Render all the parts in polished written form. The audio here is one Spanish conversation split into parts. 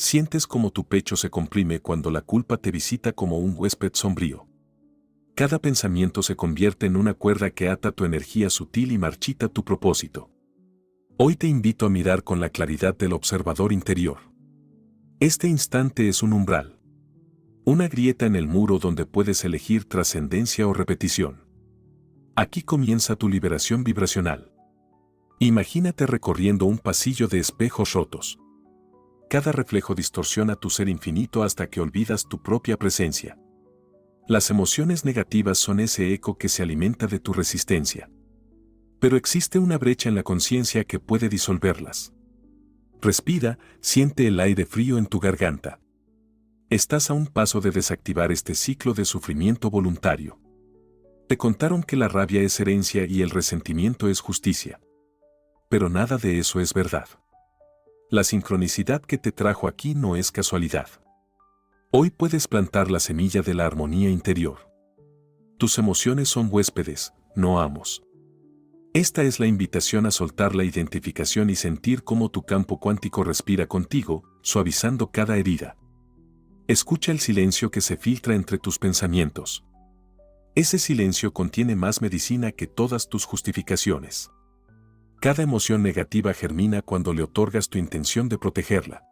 Sientes como tu pecho se comprime cuando la culpa te visita como un huésped sombrío. Cada pensamiento se convierte en una cuerda que ata tu energía sutil y marchita tu propósito. Hoy te invito a mirar con la claridad del observador interior. Este instante es un umbral. Una grieta en el muro donde puedes elegir trascendencia o repetición. Aquí comienza tu liberación vibracional. Imagínate recorriendo un pasillo de espejos rotos. Cada reflejo distorsiona tu ser infinito hasta que olvidas tu propia presencia. Las emociones negativas son ese eco que se alimenta de tu resistencia. Pero existe una brecha en la conciencia que puede disolverlas. Respira, siente el aire frío en tu garganta. Estás a un paso de desactivar este ciclo de sufrimiento voluntario. Te contaron que la rabia es herencia y el resentimiento es justicia. Pero nada de eso es verdad. La sincronicidad que te trajo aquí no es casualidad. Hoy puedes plantar la semilla de la armonía interior. Tus emociones son huéspedes, no amos. Esta es la invitación a soltar la identificación y sentir cómo tu campo cuántico respira contigo, suavizando cada herida. Escucha el silencio que se filtra entre tus pensamientos. Ese silencio contiene más medicina que todas tus justificaciones. Cada emoción negativa germina cuando le otorgas tu intención de protegerla.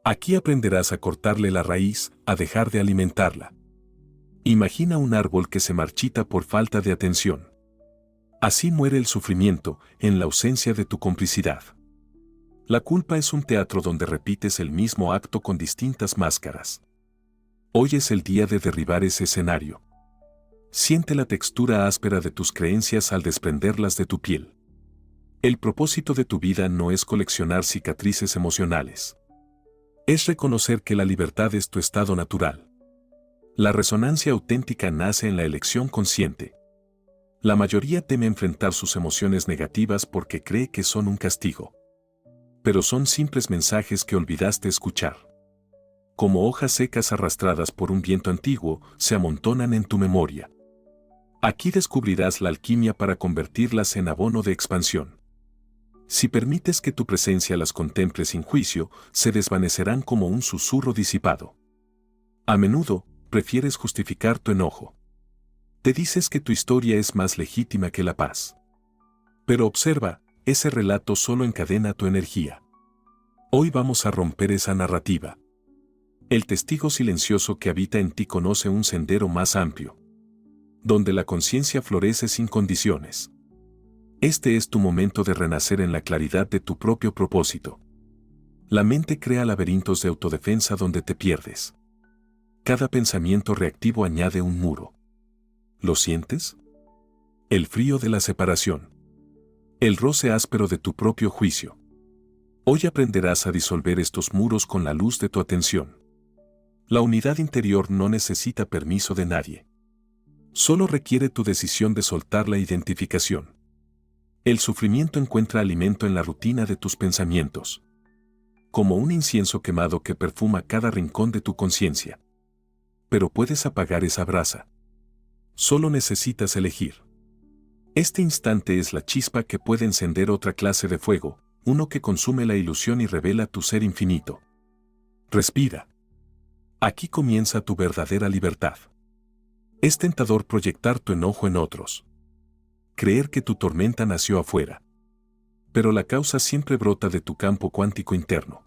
Aquí aprenderás a cortarle la raíz, a dejar de alimentarla. Imagina un árbol que se marchita por falta de atención. Así muere el sufrimiento, en la ausencia de tu complicidad. La culpa es un teatro donde repites el mismo acto con distintas máscaras. Hoy es el día de derribar ese escenario. Siente la textura áspera de tus creencias al desprenderlas de tu piel. El propósito de tu vida no es coleccionar cicatrices emocionales. Es reconocer que la libertad es tu estado natural. La resonancia auténtica nace en la elección consciente. La mayoría teme enfrentar sus emociones negativas porque cree que son un castigo. Pero son simples mensajes que olvidaste escuchar. Como hojas secas arrastradas por un viento antiguo, se amontonan en tu memoria. Aquí descubrirás la alquimia para convertirlas en abono de expansión. Si permites que tu presencia las contemple sin juicio, se desvanecerán como un susurro disipado. A menudo, prefieres justificar tu enojo. Te dices que tu historia es más legítima que la paz. Pero observa, ese relato solo encadena tu energía. Hoy vamos a romper esa narrativa. El testigo silencioso que habita en ti conoce un sendero más amplio, donde la conciencia florece sin condiciones. Este es tu momento de renacer en la claridad de tu propio propósito. La mente crea laberintos de autodefensa donde te pierdes. Cada pensamiento reactivo añade un muro. ¿Lo sientes? El frío de la separación. El roce áspero de tu propio juicio. Hoy aprenderás a disolver estos muros con la luz de tu atención. La unidad interior no necesita permiso de nadie. Solo requiere tu decisión de soltar la identificación. El sufrimiento encuentra alimento en la rutina de tus pensamientos. Como un incienso quemado que perfuma cada rincón de tu conciencia. Pero puedes apagar esa brasa. Solo necesitas elegir. Este instante es la chispa que puede encender otra clase de fuego, uno que consume la ilusión y revela tu ser infinito. Respira. Aquí comienza tu verdadera libertad. Es tentador proyectar tu enojo en otros. Creer que tu tormenta nació afuera. Pero la causa siempre brota de tu campo cuántico interno.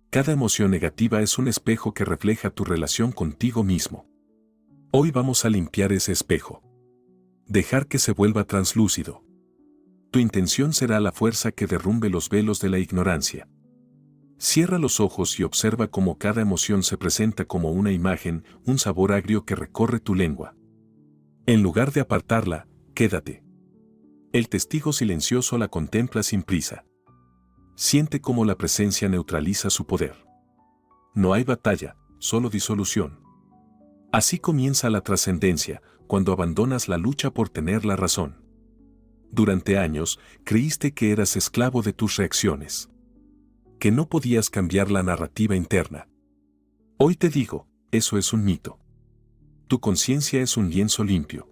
Cada emoción negativa es un espejo que refleja tu relación contigo mismo. Hoy vamos a limpiar ese espejo. Dejar que se vuelva translúcido. Tu intención será la fuerza que derrumbe los velos de la ignorancia. Cierra los ojos y observa cómo cada emoción se presenta como una imagen, un sabor agrio que recorre tu lengua. En lugar de apartarla, quédate. El testigo silencioso la contempla sin prisa. Siente cómo la presencia neutraliza su poder. No hay batalla, solo disolución. Así comienza la trascendencia, cuando abandonas la lucha por tener la razón. Durante años, creíste que eras esclavo de tus reacciones. Que no podías cambiar la narrativa interna. Hoy te digo, eso es un mito. Tu conciencia es un lienzo limpio.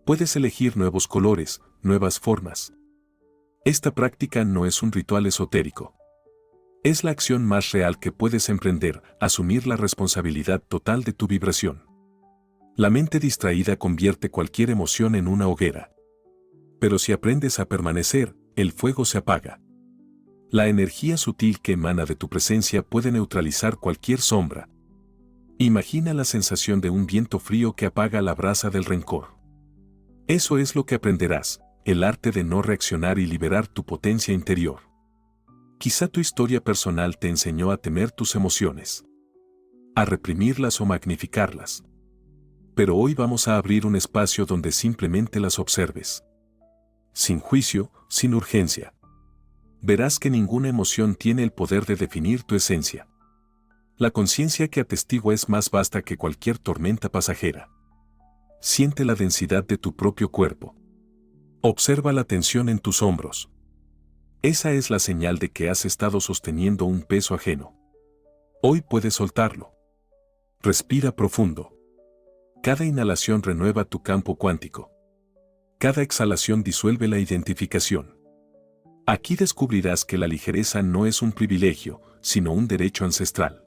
Puedes elegir nuevos colores, nuevas formas. Esta práctica no es un ritual esotérico. Es la acción más real que puedes emprender, asumir la responsabilidad total de tu vibración. La mente distraída convierte cualquier emoción en una hoguera. Pero si aprendes a permanecer, el fuego se apaga. La energía sutil que emana de tu presencia puede neutralizar cualquier sombra. Imagina la sensación de un viento frío que apaga la brasa del rencor. Eso es lo que aprenderás, el arte de no reaccionar y liberar tu potencia interior. Quizá tu historia personal te enseñó a temer tus emociones, a reprimirlas o magnificarlas. Pero hoy vamos a abrir un espacio donde simplemente las observes. Sin juicio, sin urgencia. Verás que ninguna emoción tiene el poder de definir tu esencia. La conciencia que atestigua es más vasta que cualquier tormenta pasajera. Siente la densidad de tu propio cuerpo. Observa la tensión en tus hombros. Esa es la señal de que has estado sosteniendo un peso ajeno. Hoy puedes soltarlo. Respira profundo. Cada inhalación renueva tu campo cuántico. Cada exhalación disuelve la identificación. Aquí descubrirás que la ligereza no es un privilegio, sino un derecho ancestral.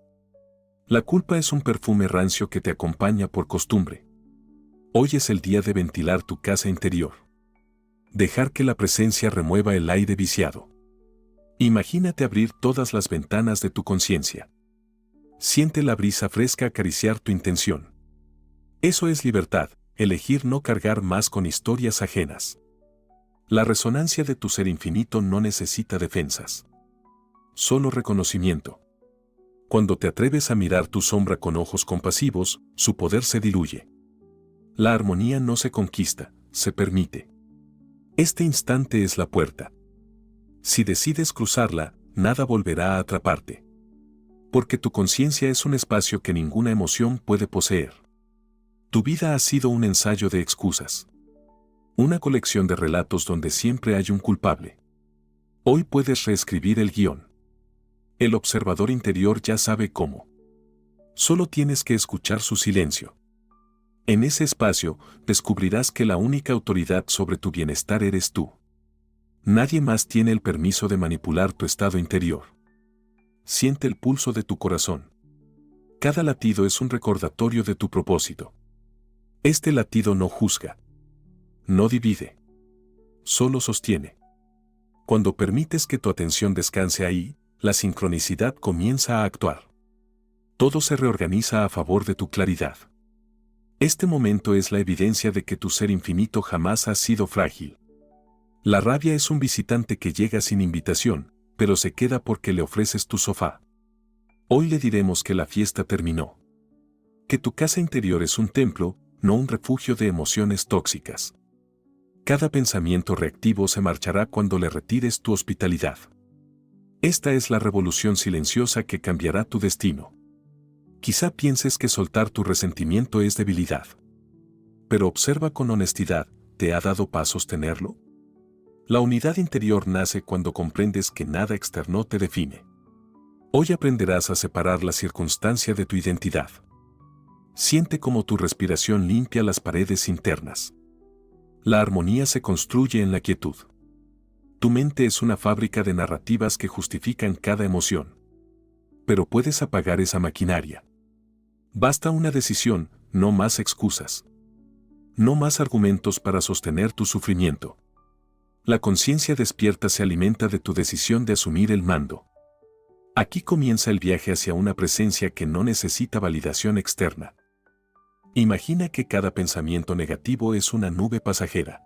La culpa es un perfume rancio que te acompaña por costumbre. Hoy es el día de ventilar tu casa interior. Dejar que la presencia remueva el aire viciado. Imagínate abrir todas las ventanas de tu conciencia. Siente la brisa fresca acariciar tu intención. Eso es libertad, elegir no cargar más con historias ajenas. La resonancia de tu ser infinito no necesita defensas. Solo reconocimiento. Cuando te atreves a mirar tu sombra con ojos compasivos, su poder se diluye. La armonía no se conquista, se permite. Este instante es la puerta. Si decides cruzarla, nada volverá a atraparte. Porque tu conciencia es un espacio que ninguna emoción puede poseer. Tu vida ha sido un ensayo de excusas. Una colección de relatos donde siempre hay un culpable. Hoy puedes reescribir el guión. El observador interior ya sabe cómo. Solo tienes que escuchar su silencio. En ese espacio, descubrirás que la única autoridad sobre tu bienestar eres tú. Nadie más tiene el permiso de manipular tu estado interior. Siente el pulso de tu corazón. Cada latido es un recordatorio de tu propósito. Este latido no juzga. No divide. Solo sostiene. Cuando permites que tu atención descanse ahí, la sincronicidad comienza a actuar. Todo se reorganiza a favor de tu claridad. Este momento es la evidencia de que tu ser infinito jamás ha sido frágil. La rabia es un visitante que llega sin invitación, pero se queda porque le ofreces tu sofá. Hoy le diremos que la fiesta terminó. Que tu casa interior es un templo, no un refugio de emociones tóxicas. Cada pensamiento reactivo se marchará cuando le retires tu hospitalidad. Esta es la revolución silenciosa que cambiará tu destino. Quizá pienses que soltar tu resentimiento es debilidad. Pero observa con honestidad, ¿te ha dado paz sostenerlo? La unidad interior nace cuando comprendes que nada externo te define. Hoy aprenderás a separar la circunstancia de tu identidad. Siente cómo tu respiración limpia las paredes internas. La armonía se construye en la quietud. Tu mente es una fábrica de narrativas que justifican cada emoción. Pero puedes apagar esa maquinaria. Basta una decisión, no más excusas. No más argumentos para sostener tu sufrimiento. La conciencia despierta se alimenta de tu decisión de asumir el mando. Aquí comienza el viaje hacia una presencia que no necesita validación externa. Imagina que cada pensamiento negativo es una nube pasajera.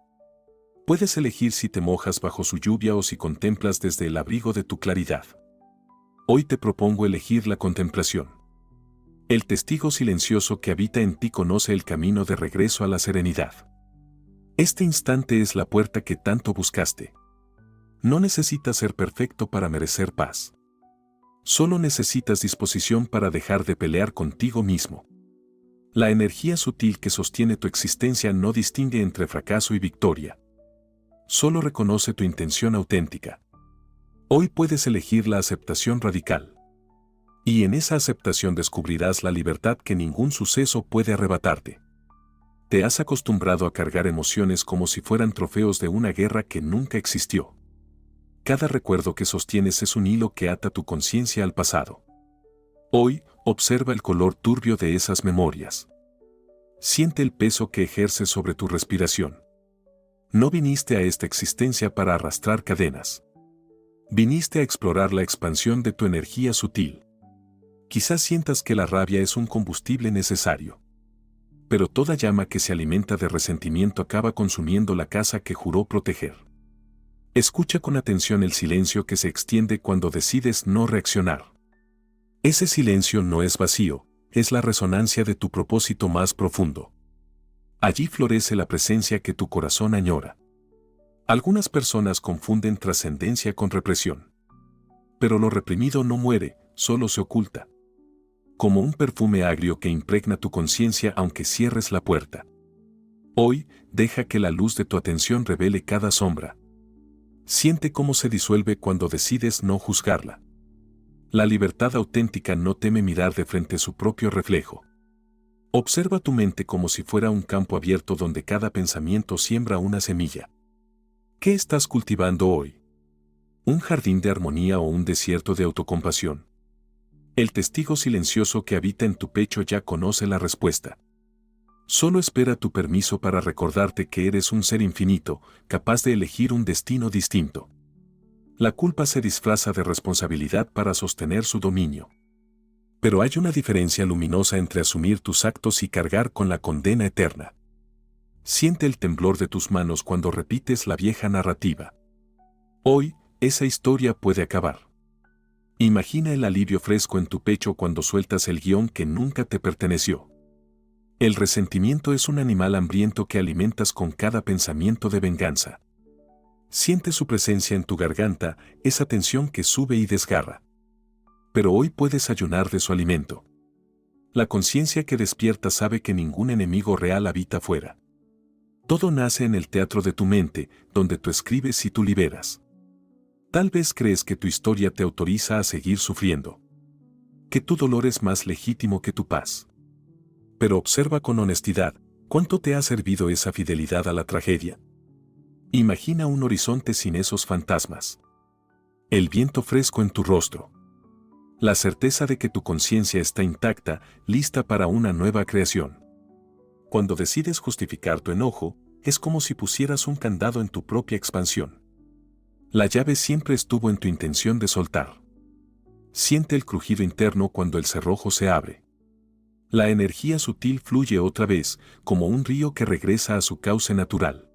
Puedes elegir si te mojas bajo su lluvia o si contemplas desde el abrigo de tu claridad. Hoy te propongo elegir la contemplación. El testigo silencioso que habita en ti conoce el camino de regreso a la serenidad. Este instante es la puerta que tanto buscaste. No necesitas ser perfecto para merecer paz. Solo necesitas disposición para dejar de pelear contigo mismo. La energía sutil que sostiene tu existencia no distingue entre fracaso y victoria. Solo reconoce tu intención auténtica. Hoy puedes elegir la aceptación radical. Y en esa aceptación descubrirás la libertad que ningún suceso puede arrebatarte. Te has acostumbrado a cargar emociones como si fueran trofeos de una guerra que nunca existió. Cada recuerdo que sostienes es un hilo que ata tu conciencia al pasado. Hoy, observa el color turbio de esas memorias. Siente el peso que ejerce sobre tu respiración. No viniste a esta existencia para arrastrar cadenas. Viniste a explorar la expansión de tu energía sutil. Quizás sientas que la rabia es un combustible necesario. Pero toda llama que se alimenta de resentimiento acaba consumiendo la casa que juró proteger. Escucha con atención el silencio que se extiende cuando decides no reaccionar. Ese silencio no es vacío, es la resonancia de tu propósito más profundo. Allí florece la presencia que tu corazón añora. Algunas personas confunden trascendencia con represión. Pero lo reprimido no muere, solo se oculta. Como un perfume agrio que impregna tu conciencia aunque cierres la puerta. Hoy, deja que la luz de tu atención revele cada sombra. Siente cómo se disuelve cuando decides no juzgarla. La libertad auténtica no teme mirar de frente su propio reflejo. Observa tu mente como si fuera un campo abierto donde cada pensamiento siembra una semilla. ¿Qué estás cultivando hoy? ¿Un jardín de armonía o un desierto de autocompasión? El testigo silencioso que habita en tu pecho ya conoce la respuesta. Solo espera tu permiso para recordarte que eres un ser infinito, capaz de elegir un destino distinto. La culpa se disfraza de responsabilidad para sostener su dominio. Pero hay una diferencia luminosa entre asumir tus actos y cargar con la condena eterna. Siente el temblor de tus manos cuando repites la vieja narrativa. Hoy, esa historia puede acabar. Imagina el alivio fresco en tu pecho cuando sueltas el guión que nunca te perteneció. El resentimiento es un animal hambriento que alimentas con cada pensamiento de venganza. Siente su presencia en tu garganta, esa tensión que sube y desgarra. Pero hoy puedes ayunar de su alimento. La conciencia que despierta sabe que ningún enemigo real habita fuera. Todo nace en el teatro de tu mente, donde tú escribes y tú liberas. Tal vez crees que tu historia te autoriza a seguir sufriendo. Que tu dolor es más legítimo que tu paz. Pero observa con honestidad, ¿cuánto te ha servido esa fidelidad a la tragedia? Imagina un horizonte sin esos fantasmas. El viento fresco en tu rostro. La certeza de que tu conciencia está intacta, lista para una nueva creación. Cuando decides justificar tu enojo, es como si pusieras un candado en tu propia expansión. La llave siempre estuvo en tu intención de soltar. Siente el crujido interno cuando el cerrojo se abre. La energía sutil fluye otra vez, como un río que regresa a su cauce natural.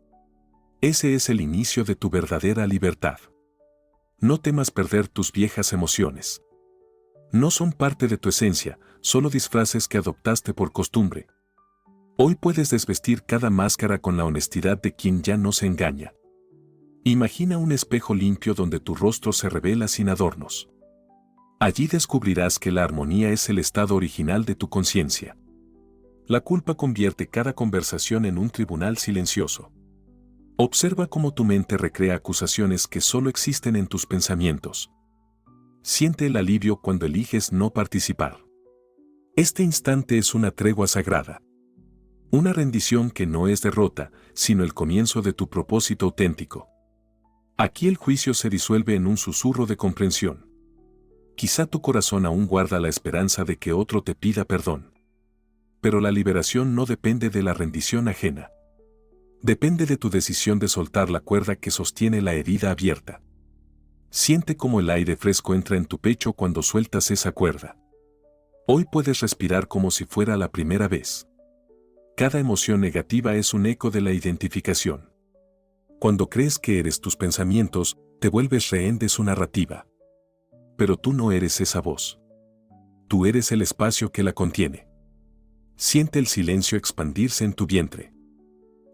Ese es el inicio de tu verdadera libertad. No temas perder tus viejas emociones. No son parte de tu esencia, solo disfraces que adoptaste por costumbre. Hoy puedes desvestir cada máscara con la honestidad de quien ya no se engaña. Imagina un espejo limpio donde tu rostro se revela sin adornos. Allí descubrirás que la armonía es el estado original de tu conciencia. La culpa convierte cada conversación en un tribunal silencioso. Observa cómo tu mente recrea acusaciones que solo existen en tus pensamientos. Siente el alivio cuando eliges no participar. Este instante es una tregua sagrada. Una rendición que no es derrota, sino el comienzo de tu propósito auténtico. Aquí el juicio se disuelve en un susurro de comprensión. Quizá tu corazón aún guarda la esperanza de que otro te pida perdón. Pero la liberación no depende de la rendición ajena. Depende de tu decisión de soltar la cuerda que sostiene la herida abierta. Siente cómo el aire fresco entra en tu pecho cuando sueltas esa cuerda. Hoy puedes respirar como si fuera la primera vez. Cada emoción negativa es un eco de la identificación. Cuando crees que eres tus pensamientos, te vuelves rehén de su narrativa. Pero tú no eres esa voz. Tú eres el espacio que la contiene. Siente el silencio expandirse en tu vientre.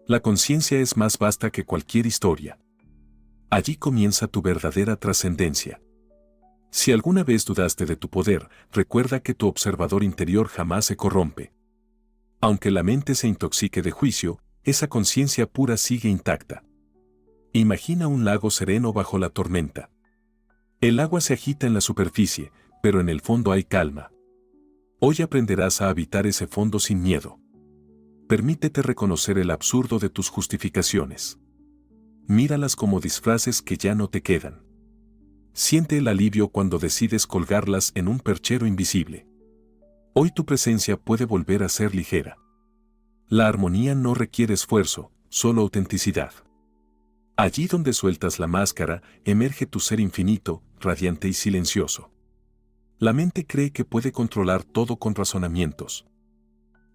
La conciencia es más vasta que cualquier historia. Allí comienza tu verdadera trascendencia. Si alguna vez dudaste de tu poder, recuerda que tu observador interior jamás se corrompe. Aunque la mente se intoxique de juicio, esa conciencia pura sigue intacta. Imagina un lago sereno bajo la tormenta. El agua se agita en la superficie, pero en el fondo hay calma. Hoy aprenderás a habitar ese fondo sin miedo. Permítete reconocer el absurdo de tus justificaciones. Míralas como disfraces que ya no te quedan. Siente el alivio cuando decides colgarlas en un perchero invisible. Hoy tu presencia puede volver a ser ligera. La armonía no requiere esfuerzo, solo autenticidad. Allí donde sueltas la máscara, emerge tu ser infinito, radiante y silencioso. La mente cree que puede controlar todo con razonamientos.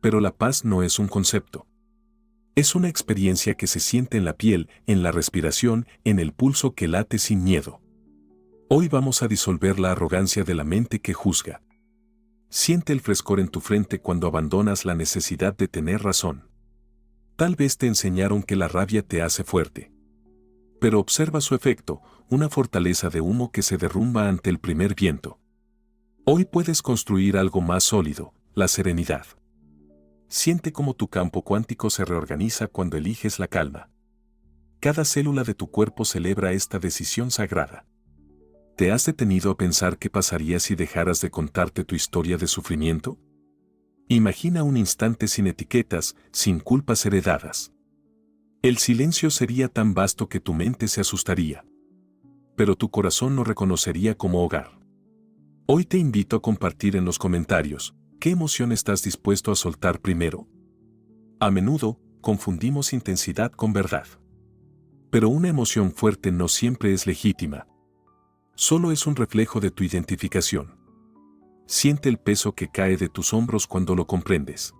Pero la paz no es un concepto. Es una experiencia que se siente en la piel, en la respiración, en el pulso que late sin miedo. Hoy vamos a disolver la arrogancia de la mente que juzga. Siente el frescor en tu frente cuando abandonas la necesidad de tener razón. Tal vez te enseñaron que la rabia te hace fuerte. Pero observa su efecto, una fortaleza de humo que se derrumba ante el primer viento. Hoy puedes construir algo más sólido, la serenidad. Siente cómo tu campo cuántico se reorganiza cuando eliges la calma. Cada célula de tu cuerpo celebra esta decisión sagrada. ¿Te has detenido a pensar qué pasaría si dejaras de contarte tu historia de sufrimiento? Imagina un instante sin etiquetas, sin culpas heredadas. El silencio sería tan vasto que tu mente se asustaría. Pero tu corazón lo reconocería como hogar. Hoy te invito a compartir en los comentarios, ¿qué emoción estás dispuesto a soltar primero? A menudo, confundimos intensidad con verdad. Pero una emoción fuerte no siempre es legítima. Solo es un reflejo de tu identificación. Siente el peso que cae de tus hombros cuando lo comprendes.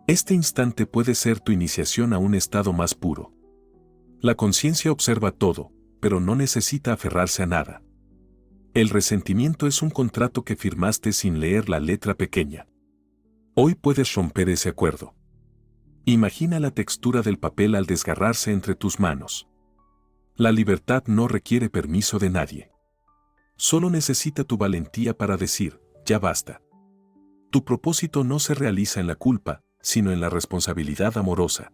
Este instante puede ser tu iniciación a un estado más puro. La conciencia observa todo, pero no necesita aferrarse a nada. El resentimiento es un contrato que firmaste sin leer la letra pequeña. Hoy puedes romper ese acuerdo. Imagina la textura del papel al desgarrarse entre tus manos. La libertad no requiere permiso de nadie. Solo necesita tu valentía para decir, ya basta. Tu propósito no se realiza en la culpa, sino en la responsabilidad amorosa.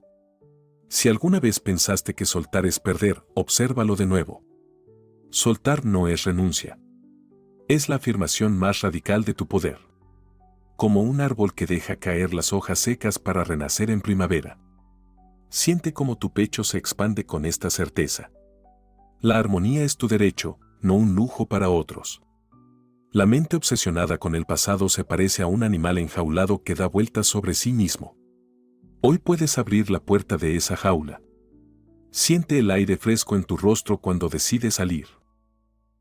Si alguna vez pensaste que soltar es perder, obsérvalo de nuevo. Soltar no es renuncia. Es la afirmación más radical de tu poder. Como un árbol que deja caer las hojas secas para renacer en primavera. Siente cómo tu pecho se expande con esta certeza. La armonía es tu derecho, no un lujo para otros. La mente obsesionada con el pasado se parece a un animal enjaulado que da vueltas sobre sí mismo. Hoy puedes abrir la puerta de esa jaula. Siente el aire fresco en tu rostro cuando decides salir.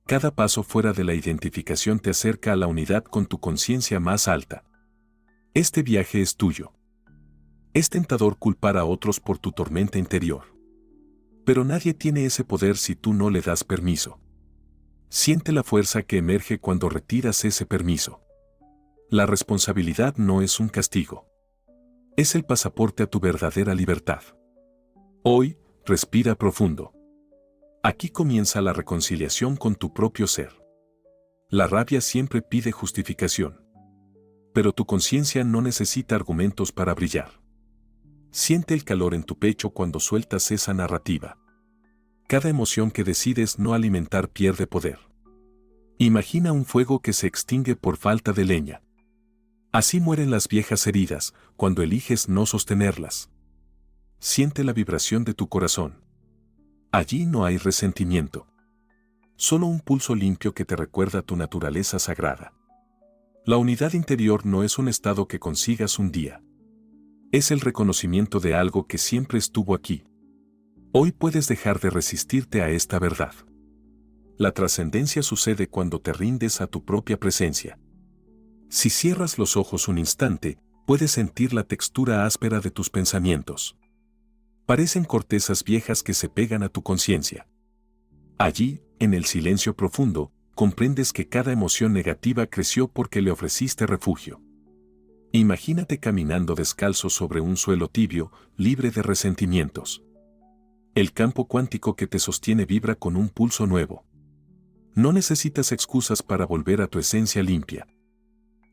Cada paso fuera de la identificación te acerca a la unidad con tu conciencia más alta. Este viaje es tuyo. Es tentador culpar a otros por tu tormenta interior. Pero nadie tiene ese poder si tú no le das permiso. Siente la fuerza que emerge cuando retiras ese permiso. La responsabilidad no es un castigo. Es el pasaporte a tu verdadera libertad. Hoy, respira profundo. Aquí comienza la reconciliación con tu propio ser. La rabia siempre pide justificación. Pero tu conciencia no necesita argumentos para brillar. Siente el calor en tu pecho cuando sueltas esa narrativa. Cada emoción que decides no alimentar pierde poder. Imagina un fuego que se extingue por falta de leña. Así mueren las viejas heridas, cuando eliges no sostenerlas. Siente la vibración de tu corazón. Allí no hay resentimiento. Solo un pulso limpio que te recuerda tu naturaleza sagrada. La unidad interior no es un estado que consigas un día. Es el reconocimiento de algo que siempre estuvo aquí. Hoy puedes dejar de resistirte a esta verdad. La trascendencia sucede cuando te rindes a tu propia presencia. Si cierras los ojos un instante, puedes sentir la textura áspera de tus pensamientos. Parecen cortezas viejas que se pegan a tu conciencia. Allí, en el silencio profundo, comprendes que cada emoción negativa creció porque le ofreciste refugio. Imagínate caminando descalzo sobre un suelo tibio, libre de resentimientos. El campo cuántico que te sostiene vibra con un pulso nuevo. No necesitas excusas para volver a tu esencia limpia.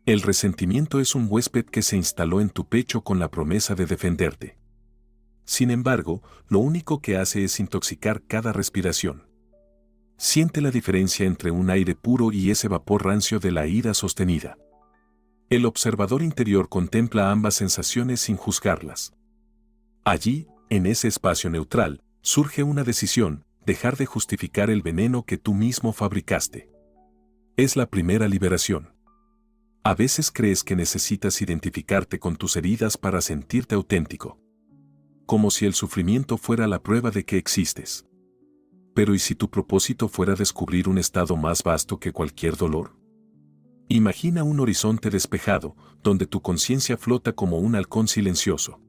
El resentimiento es un huésped que se instaló en tu pecho con la promesa de defenderte. Sin embargo, lo único que hace es intoxicar cada respiración. Siente la diferencia entre un aire puro y ese vapor rancio de la ira sostenida. El observador interior contempla ambas sensaciones sin juzgarlas. Allí, en ese espacio neutral, surge una decisión: dejar de justificar el veneno que tú mismo fabricaste. Es la primera liberación. A veces crees que necesitas identificarte con tus heridas para sentirte auténtico. Como si el sufrimiento fuera la prueba de que existes. Pero ¿y si tu propósito fuera descubrir un estado más vasto que cualquier dolor? Imagina un horizonte despejado, donde tu conciencia flota como un halcón silencioso.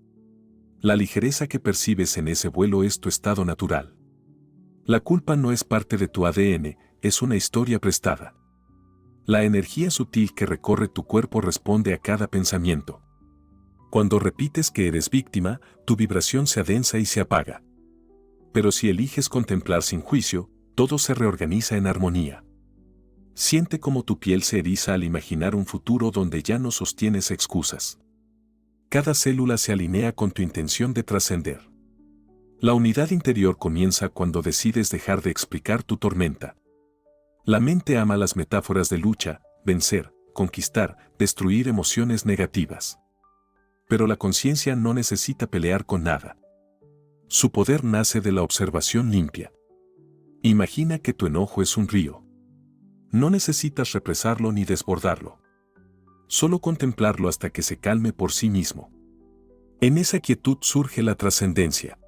La ligereza que percibes en ese vuelo es tu estado natural. La culpa no es parte de tu ADN, es una historia prestada. La energía sutil que recorre tu cuerpo responde a cada pensamiento. Cuando repites que eres víctima, tu vibración se adensa y se apaga. Pero si eliges contemplar sin juicio, todo se reorganiza en armonía. Siente cómo tu piel se eriza al imaginar un futuro donde ya no sostienes excusas. Cada célula se alinea con tu intención de trascender. La unidad interior comienza cuando decides dejar de explicar tu tormenta. La mente ama las metáforas de lucha, vencer, conquistar, destruir emociones negativas. Pero la conciencia no necesita pelear con nada. Su poder nace de la observación limpia. Imagina que tu enojo es un río. No necesitas represarlo ni desbordarlo. Solo contemplarlo hasta que se calme por sí mismo. En esa quietud surge la trascendencia.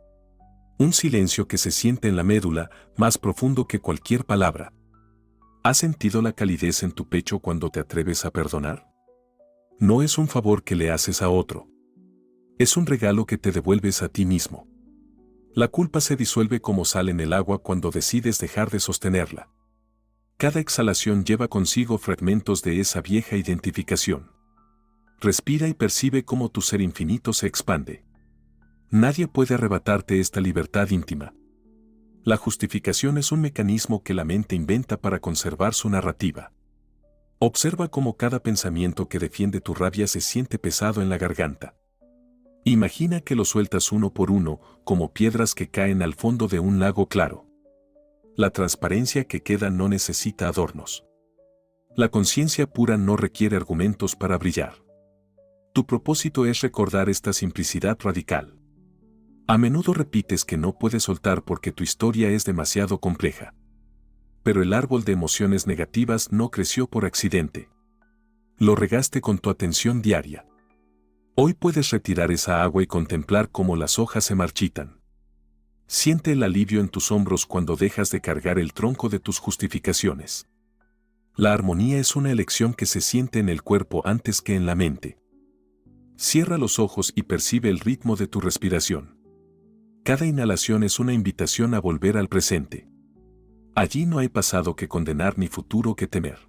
Un silencio que se siente en la médula, más profundo que cualquier palabra. ¿Has sentido la calidez en tu pecho cuando te atreves a perdonar? No es un favor que le haces a otro. Es un regalo que te devuelves a ti mismo. La culpa se disuelve como sal en el agua cuando decides dejar de sostenerla. Cada exhalación lleva consigo fragmentos de esa vieja identificación. Respira y percibe cómo tu ser infinito se expande. Nadie puede arrebatarte esta libertad íntima. La justificación es un mecanismo que la mente inventa para conservar su narrativa. Observa cómo cada pensamiento que defiende tu rabia se siente pesado en la garganta. Imagina que lo sueltas uno por uno, como piedras que caen al fondo de un lago claro. La transparencia que queda no necesita adornos. La conciencia pura no requiere argumentos para brillar. Tu propósito es recordar esta simplicidad radical. A menudo repites que no puedes soltar porque tu historia es demasiado compleja. Pero el árbol de emociones negativas no creció por accidente. Lo regaste con tu atención diaria. Hoy puedes retirar esa agua y contemplar cómo las hojas se marchitan. Siente el alivio en tus hombros cuando dejas de cargar el tronco de tus justificaciones. La armonía es una elección que se siente en el cuerpo antes que en la mente. Cierra los ojos y percibe el ritmo de tu respiración. Cada inhalación es una invitación a volver al presente. Allí no hay pasado que condenar ni futuro que temer.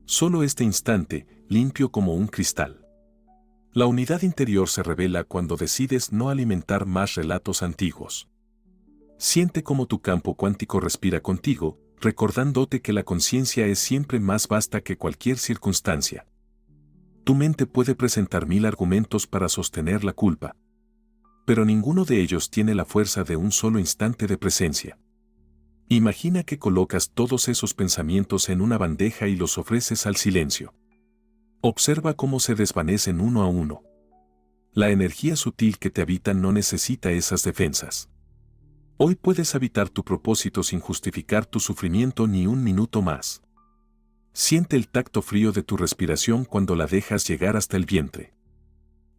Solo este instante, limpio como un cristal. La unidad interior se revela cuando decides no alimentar más relatos antiguos. Siente cómo tu campo cuántico respira contigo, recordándote que la conciencia es siempre más vasta que cualquier circunstancia. Tu mente puede presentar 1000 argumentos para sostener la culpa. Pero ninguno de ellos tiene la fuerza de un solo instante de presencia. Imagina que colocas todos esos pensamientos en una bandeja y los ofreces al silencio. Observa cómo se desvanecen uno a uno. La energía sutil que te habita no necesita esas defensas. Hoy puedes habitar tu propósito sin justificar tu sufrimiento ni un minuto más. Siente el tacto frío de tu respiración cuando la dejas llegar hasta el vientre.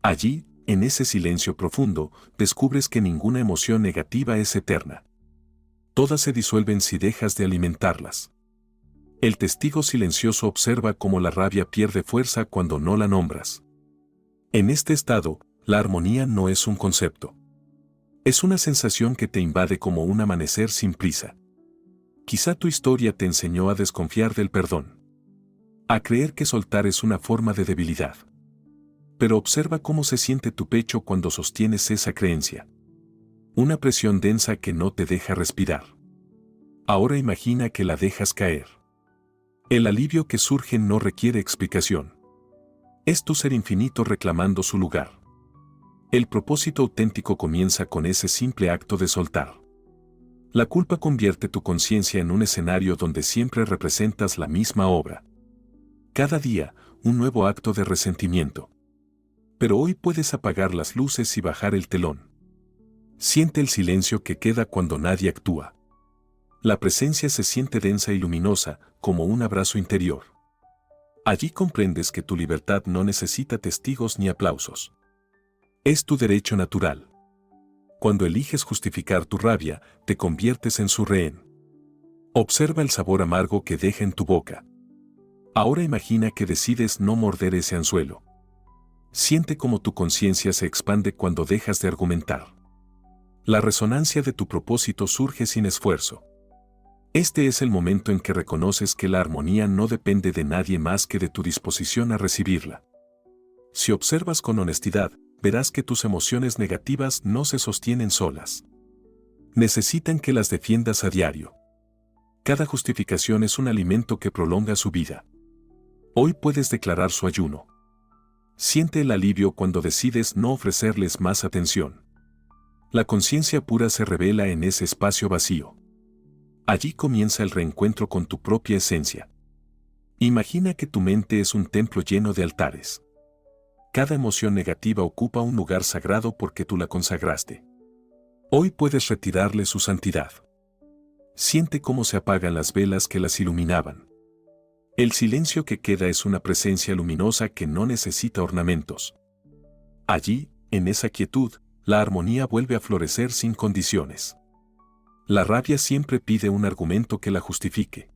Allí, en ese silencio profundo, descubres que ninguna emoción negativa es eterna. Todas se disuelven si dejas de alimentarlas. El testigo silencioso observa cómo la rabia pierde fuerza cuando no la nombras. En este estado, la armonía no es un concepto. Es una sensación que te invade como un amanecer sin prisa. Quizá tu historia te enseñó a desconfiar del perdón. A creer que soltar es una forma de debilidad. Pero observa cómo se siente tu pecho cuando sostienes esa creencia. Una presión densa que no te deja respirar. Ahora imagina que la dejas caer. El alivio que surge no requiere explicación. Es tu ser infinito reclamando su lugar. El propósito auténtico comienza con ese simple acto de soltar. La culpa convierte tu conciencia en un escenario donde siempre representas la misma obra. Cada día, un nuevo acto de resentimiento. Pero hoy puedes apagar las luces y bajar el telón. Siente el silencio que queda cuando nadie actúa. La presencia se siente densa y luminosa, como un abrazo interior. Allí comprendes que tu libertad no necesita testigos ni aplausos. Es tu derecho natural. Cuando eliges justificar tu rabia, te conviertes en su rehén. Observa el sabor amargo que deja en tu boca. Ahora imagina que decides no morder ese anzuelo. Siente cómo tu conciencia se expande cuando dejas de argumentar. La resonancia de tu propósito surge sin esfuerzo. Este es el momento en que reconoces que la armonía no depende de nadie más que de tu disposición a recibirla. Si observas con honestidad, verás que tus emociones negativas no se sostienen solas. Necesitan que las defiendas a diario. Cada justificación es un alimento que prolonga su vida. Hoy puedes declarar su ayuno. Siente el alivio cuando decides no ofrecerles más atención. La conciencia pura se revela en ese espacio vacío. Allí comienza el reencuentro con tu propia esencia. Imagina que tu mente es un templo lleno de altares. Cada emoción negativa ocupa un lugar sagrado porque tú la consagraste. Hoy puedes retirarle su santidad. Siente cómo se apagan las velas que las iluminaban. El silencio que queda es una presencia luminosa que no necesita ornamentos. Allí, en esa quietud, la armonía vuelve a florecer sin condiciones. La rabia siempre pide un argumento que la justifique.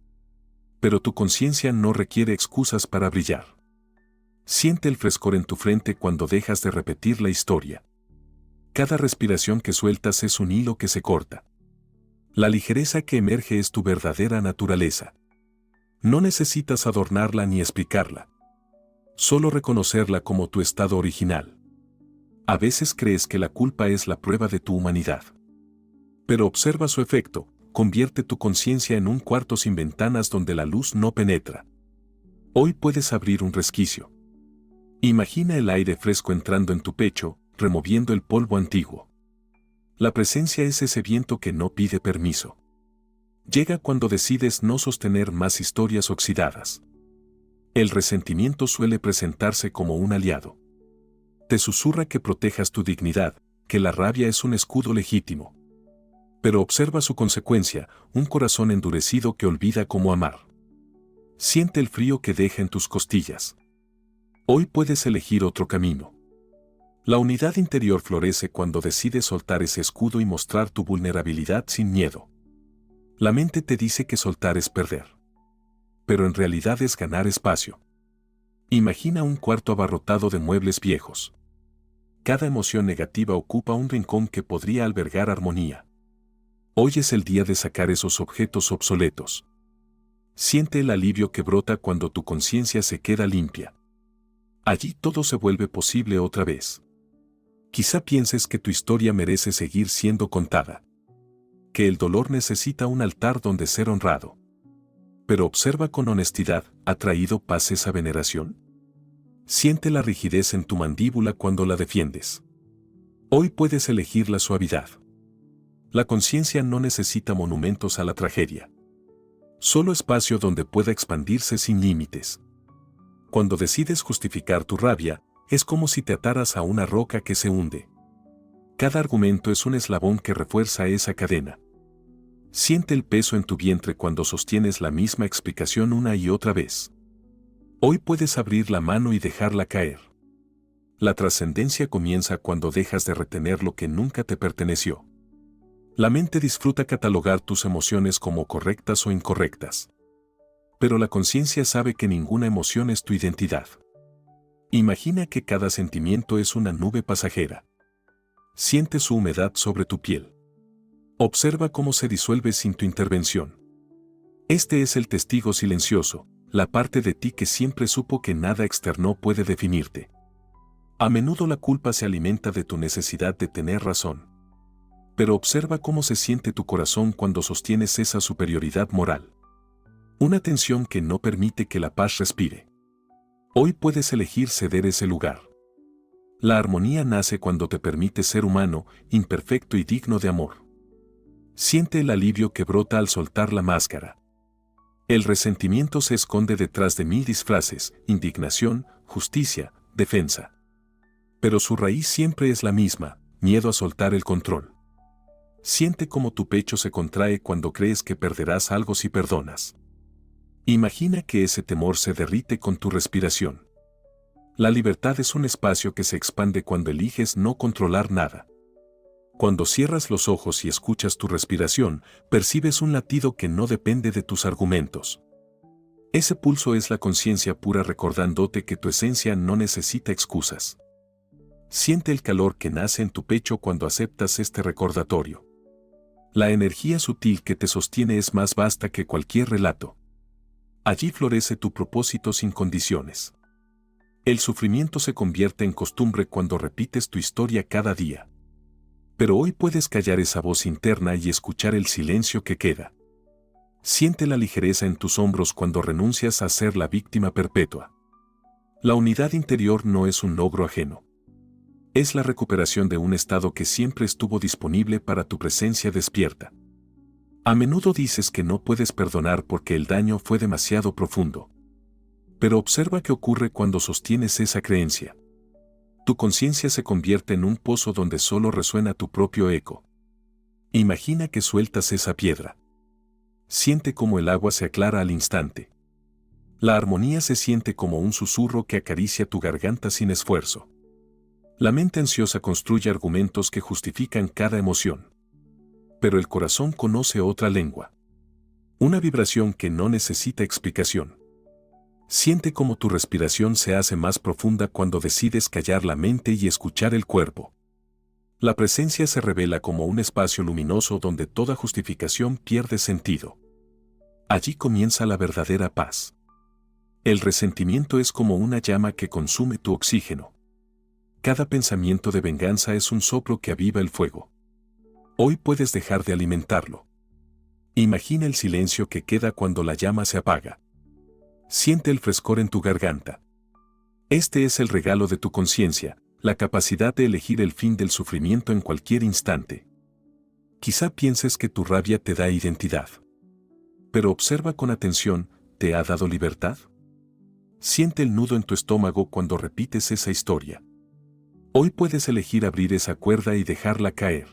Pero tu conciencia no requiere excusas para brillar. Siente el frescor en tu frente cuando dejas de repetir la historia. Cada respiración que sueltas es un hilo que se corta. La ligereza que emerge es tu verdadera naturaleza. No necesitas adornarla ni explicarla. Solo reconocerla como tu estado original. A veces crees que la culpa es la prueba de tu humanidad. Pero observa su efecto, convierte tu conciencia en un cuarto sin ventanas donde la luz no penetra. Hoy puedes abrir un resquicio. Imagina el aire fresco entrando en tu pecho, removiendo el polvo antiguo. La presencia es ese viento que no pide permiso. Llega cuando decides no sostener más historias oxidadas. El resentimiento suele presentarse como un aliado. Te susurra que protejas tu dignidad, que la rabia es un escudo legítimo. Pero observa su consecuencia, un corazón endurecido que olvida cómo amar. Siente el frío que deja en tus costillas. Hoy puedes elegir otro camino. La unidad interior florece cuando decides soltar ese escudo y mostrar tu vulnerabilidad sin miedo. La mente te dice que soltar es perder. Pero en realidad es ganar espacio. Imagina un cuarto abarrotado de muebles viejos. Cada emoción negativa ocupa un rincón que podría albergar armonía. Hoy es el día de sacar esos objetos obsoletos. Siente el alivio que brota cuando tu conciencia se queda limpia. Allí todo se vuelve posible otra vez. Quizá pienses que tu historia merece seguir siendo contada. Que el dolor necesita un altar donde ser honrado. Pero observa con honestidad, ¿ha traído paz esa veneración? Siente la rigidez en tu mandíbula cuando la defiendes. Hoy puedes elegir la suavidad. La conciencia no necesita monumentos a la tragedia. Solo espacio donde pueda expandirse sin límites. Cuando decides justificar tu rabia, es como si te ataras a una roca que se hunde. Cada argumento es un eslabón que refuerza esa cadena. Siente el peso en tu vientre cuando sostienes la misma explicación una y otra vez. Hoy puedes abrir la mano y dejarla caer. La trascendencia comienza cuando dejas de retener lo que nunca te perteneció. La mente disfruta catalogar tus emociones como correctas o incorrectas. Pero la conciencia sabe que ninguna emoción es tu identidad. Imagina que cada sentimiento es una nube pasajera. Siente su humedad sobre tu piel. Observa cómo se disuelve sin tu intervención. Este es el testigo silencioso, la parte de ti que siempre supo que nada externo puede definirte. A menudo la culpa se alimenta de tu necesidad de tener razón. Pero observa cómo se siente tu corazón cuando sostienes esa superioridad moral. Una tensión que no permite que la paz respire. Hoy puedes elegir ceder ese lugar. La armonía nace cuando te permites ser humano, imperfecto y digno de amor. Siente el alivio que brota al soltar la máscara. El resentimiento se esconde detrás de 1000 disfraces, indignación, justicia, defensa. Pero su raíz siempre es la misma, miedo a soltar el control. Siente cómo tu pecho se contrae cuando crees que perderás algo si perdonas. Imagina que ese temor se derrite con tu respiración. La libertad es un espacio que se expande cuando eliges no controlar nada. Cuando cierras los ojos y escuchas tu respiración, percibes un latido que no depende de tus argumentos. Ese pulso es la conciencia pura recordándote que tu esencia no necesita excusas. Siente el calor que nace en tu pecho cuando aceptas este recordatorio. La energía sutil que te sostiene es más vasta que cualquier relato. Allí florece tu propósito sin condiciones. El sufrimiento se convierte en costumbre cuando repites tu historia cada día. Pero hoy puedes callar esa voz interna y escuchar el silencio que queda. Siente la ligereza en tus hombros cuando renuncias a ser la víctima perpetua. La unidad interior no es un logro ajeno. Es la recuperación de un estado que siempre estuvo disponible para tu presencia despierta. A menudo dices que no puedes perdonar porque el daño fue demasiado profundo. Pero observa qué ocurre cuando sostienes esa creencia. Tu conciencia se convierte en un pozo donde solo resuena tu propio eco. Imagina que sueltas esa piedra. Siente cómo el agua se aclara al instante. La armonía se siente como un susurro que acaricia tu garganta sin esfuerzo. La mente ansiosa construye argumentos que justifican cada emoción. Pero el corazón conoce otra lengua. Una vibración que no necesita explicación. Siente cómo tu respiración se hace más profunda cuando decides callar la mente y escuchar el cuerpo. La presencia se revela como un espacio luminoso donde toda justificación pierde sentido. Allí comienza la verdadera paz. El resentimiento es como una llama que consume tu oxígeno. Cada pensamiento de venganza es un soplo que aviva el fuego. Hoy puedes dejar de alimentarlo. Imagina el silencio que queda cuando la llama se apaga. Siente el frescor en tu garganta. Este es el regalo de tu conciencia, la capacidad de elegir el fin del sufrimiento en cualquier instante. Quizá pienses que tu rabia te da identidad. Pero observa con atención, ¿te ha dado libertad? Siente el nudo en tu estómago cuando repites esa historia. Hoy puedes elegir abrir esa cuerda y dejarla caer.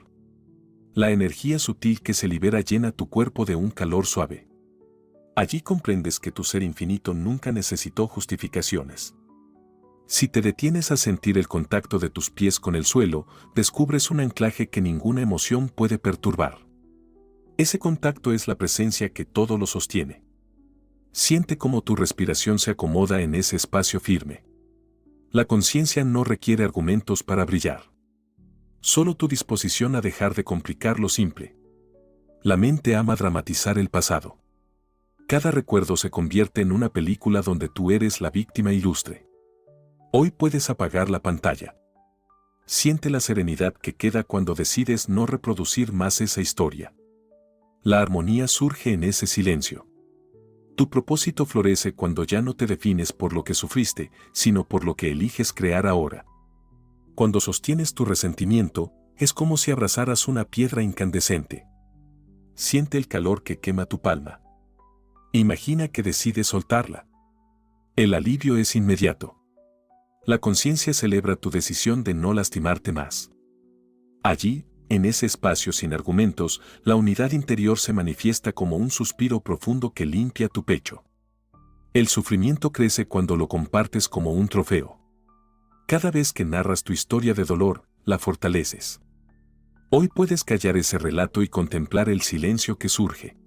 La energía sutil que se libera llena tu cuerpo de un calor suave. Allí comprendes que tu ser infinito nunca necesitó justificaciones. Si te detienes a sentir el contacto de tus pies con el suelo, descubres un anclaje que ninguna emoción puede perturbar. Ese contacto es la presencia que todo lo sostiene. Siente cómo tu respiración se acomoda en ese espacio firme. La conciencia no requiere argumentos para brillar. Solo tu disposición a dejar de complicar lo simple. La mente ama dramatizar el pasado. Cada recuerdo se convierte en una película donde tú eres la víctima ilustre. Hoy puedes apagar la pantalla. Siente la serenidad que queda cuando decides no reproducir más esa historia. La armonía surge en ese silencio. Tu propósito florece cuando ya no te defines por lo que sufriste, sino por lo que eliges crear ahora. Cuando sostienes tu resentimiento, es como si abrazaras una piedra incandescente. Siente el calor que quema tu palma. Imagina que decides soltarla. El alivio es inmediato. La conciencia celebra tu decisión de no lastimarte más. Allí, en ese espacio sin argumentos, la unidad interior se manifiesta como un suspiro profundo que limpia tu pecho. El sufrimiento crece cuando lo compartes como un trofeo. Cada vez que narras tu historia de dolor, la fortaleces. Hoy puedes callar ese relato y contemplar el silencio que surge.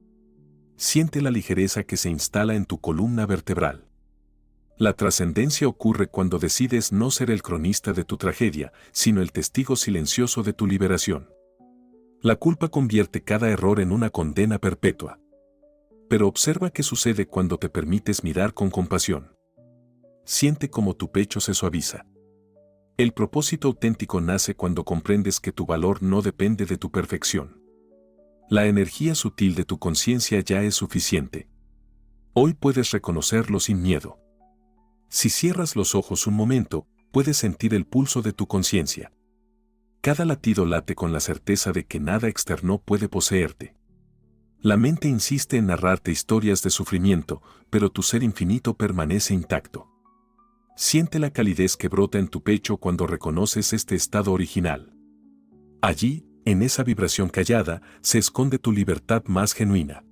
Siente la ligereza que se instala en tu columna vertebral. La trascendencia ocurre cuando decides no ser el cronista de tu tragedia, sino el testigo silencioso de tu liberación. La culpa convierte cada error en una condena perpetua. Pero observa qué sucede cuando te permites mirar con compasión. Siente cómo tu pecho se suaviza. El propósito auténtico nace cuando comprendes que tu valor no depende de tu perfección. La energía sutil de tu conciencia ya es suficiente. Hoy puedes reconocerlo sin miedo. Si cierras los ojos un momento, puedes sentir el pulso de tu conciencia. Cada latido late con la certeza de que nada externo puede poseerte. La mente insiste en narrarte historias de sufrimiento, pero tu ser infinito permanece intacto. Siente la calidez que brota en tu pecho cuando reconoces este estado original. Allí, en esa vibración callada, se esconde tu libertad más genuina.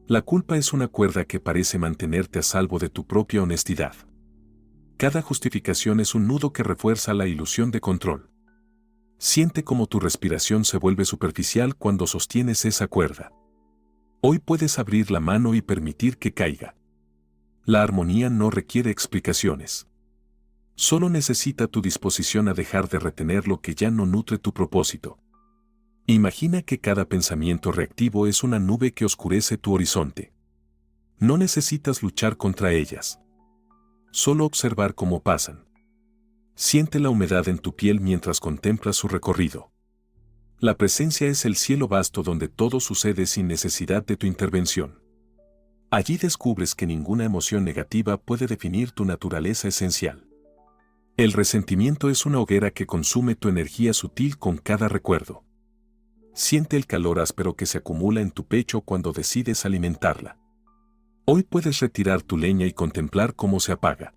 La culpa es una cuerda que parece mantenerte a salvo de tu propia honestidad. Cada justificación es un nudo que refuerza la ilusión de control. Siente cómo tu respiración se vuelve superficial cuando sostienes esa cuerda. Hoy puedes abrir la mano y permitir que caiga. La armonía no requiere explicaciones. Solo necesita tu disposición a dejar de retener lo que ya no nutre tu propósito. Imagina que cada pensamiento reactivo es una nube que oscurece tu horizonte. No necesitas luchar contra ellas. Solo observar cómo pasan. Siente la humedad en tu piel mientras contemplas su recorrido. La presencia es el cielo vasto donde todo sucede sin necesidad de tu intervención. Allí descubres que ninguna emoción negativa puede definir tu naturaleza esencial. El resentimiento es una hoguera que consume tu energía sutil con cada recuerdo. Siente el calor áspero que se acumula en tu pecho cuando decides alimentarla. Hoy puedes retirar tu leña y contemplar cómo se apaga.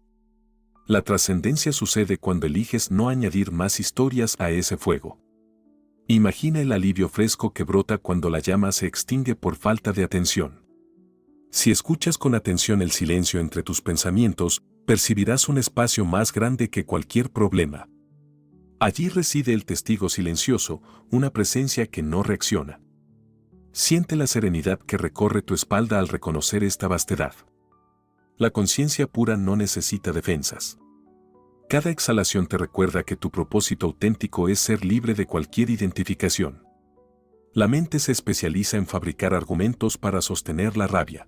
La trascendencia sucede cuando eliges no añadir más historias a ese fuego. Imagina el alivio fresco que brota cuando la llama se extingue por falta de atención. Si escuchas con atención el silencio entre tus pensamientos, percibirás un espacio más grande que cualquier problema. Allí reside el testigo silencioso, una presencia que no reacciona. Siente la serenidad que recorre tu espalda al reconocer esta vastedad. La conciencia pura no necesita defensas. Cada exhalación te recuerda que tu propósito auténtico es ser libre de cualquier identificación. La mente se especializa en fabricar argumentos para sostener la rabia.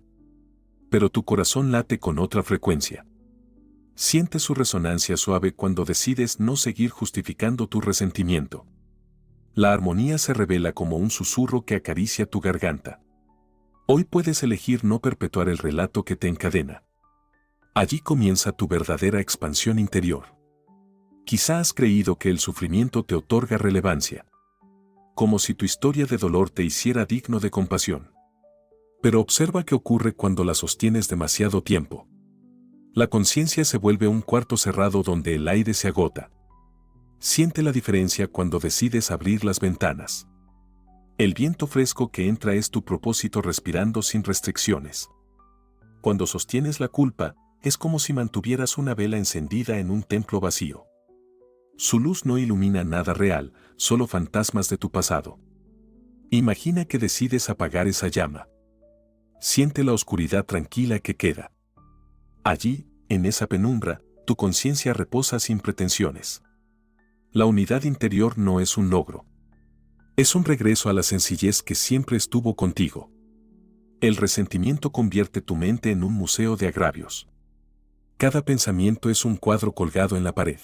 Pero tu corazón late con otra frecuencia. Siente su resonancia suave cuando decides no seguir justificando tu resentimiento. La armonía se revela como un susurro que acaricia tu garganta. Hoy puedes elegir no perpetuar el relato que te encadena. Allí comienza tu verdadera expansión interior. Quizá has creído que el sufrimiento te otorga relevancia. Como si tu historia de dolor te hiciera digno de compasión. Pero observa qué ocurre cuando la sostienes demasiado tiempo. La conciencia se vuelve un cuarto cerrado donde el aire se agota. Siente la diferencia cuando decides abrir las ventanas. El viento fresco que entra es tu propósito respirando sin restricciones. Cuando sostienes la culpa, es como si mantuvieras una vela encendida en un templo vacío. Su luz no ilumina nada real, solo fantasmas de tu pasado. Imagina que decides apagar esa llama. Siente la oscuridad tranquila que queda. Allí, en esa penumbra, tu conciencia reposa sin pretensiones. La unidad interior no es un logro. Es un regreso a la sencillez que siempre estuvo contigo. El resentimiento convierte tu mente en un museo de agravios. Cada pensamiento es un cuadro colgado en la pared.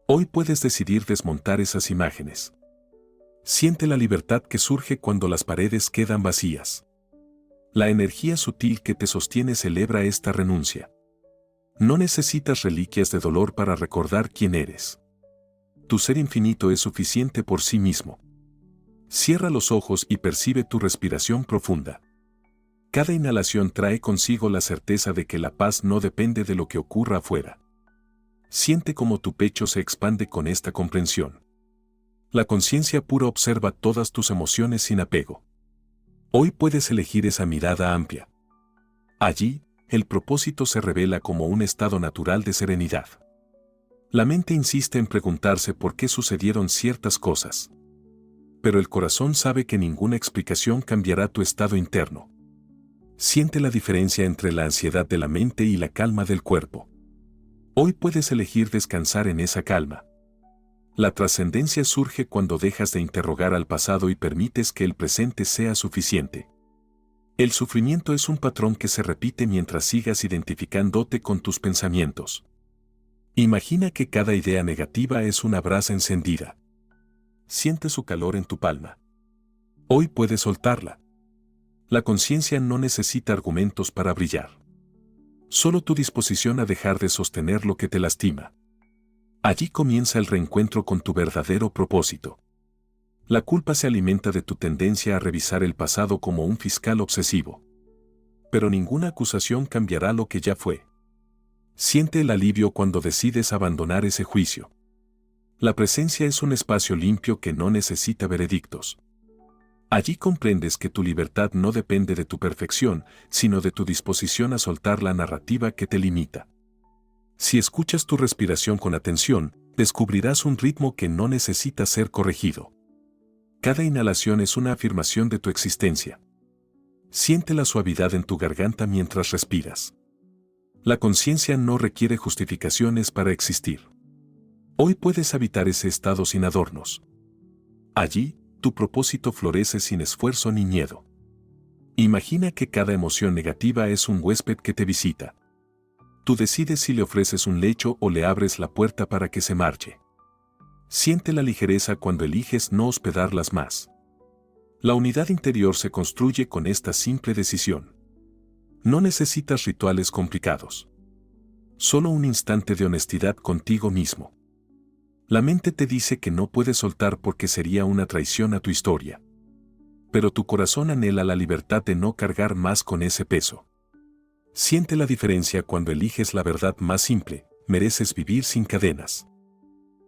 Hoy puedes decidir desmontar esas imágenes. Siente la libertad que surge cuando las paredes quedan vacías. La energía sutil que te sostiene celebra esta renuncia. No necesitas reliquias de dolor para recordar quién eres. Tu ser infinito es suficiente por sí mismo. Cierra los ojos y percibe tu respiración profunda. Cada inhalación trae consigo la certeza de que la paz no depende de lo que ocurra afuera. Siente cómo tu pecho se expande con esta comprensión. La conciencia pura observa todas tus emociones sin apego. Hoy puedes elegir esa mirada amplia. Allí, el propósito se revela como un estado natural de serenidad. La mente insiste en preguntarse por qué sucedieron ciertas cosas. Pero el corazón sabe que ninguna explicación cambiará tu estado interno. Siente la diferencia entre la ansiedad de la mente y la calma del cuerpo. Hoy puedes elegir descansar en esa calma. La trascendencia surge cuando dejas de interrogar al pasado y permites que el presente sea suficiente. El sufrimiento es un patrón que se repite mientras sigas identificándote con tus pensamientos. Imagina que cada idea negativa es una brasa encendida. Siente su calor en tu palma. Hoy puedes soltarla. La conciencia no necesita argumentos para brillar. Solo tu disposición a dejar de sostener lo que te lastima. Allí comienza el reencuentro con tu verdadero propósito. La culpa se alimenta de tu tendencia a revisar el pasado como un fiscal obsesivo. Pero ninguna acusación cambiará lo que ya fue. Siente el alivio cuando decides abandonar ese juicio. La presencia es un espacio limpio que no necesita veredictos. Allí comprendes que tu libertad no depende de tu perfección, sino de tu disposición a soltar la narrativa que te limita. Si escuchas tu respiración con atención, descubrirás un ritmo que no necesita ser corregido. Cada inhalación es una afirmación de tu existencia. Siente la suavidad en tu garganta mientras respiras. La conciencia no requiere justificaciones para existir. Hoy puedes habitar ese estado sin adornos. Allí, tu propósito florece sin esfuerzo ni miedo. Imagina que cada emoción negativa es un huésped que te visita. Tú decides si le ofreces un lecho o le abres la puerta para que se marche. Siente la ligereza cuando eliges no hospedarlas más. La unidad interior se construye con esta simple decisión. No necesitas rituales complicados. Solo un instante de honestidad contigo mismo. La mente te dice que no puedes soltar porque sería una traición a tu historia. Pero tu corazón anhela la libertad de no cargar más con ese peso. Siente la diferencia cuando eliges la verdad más simple: mereces vivir sin cadenas.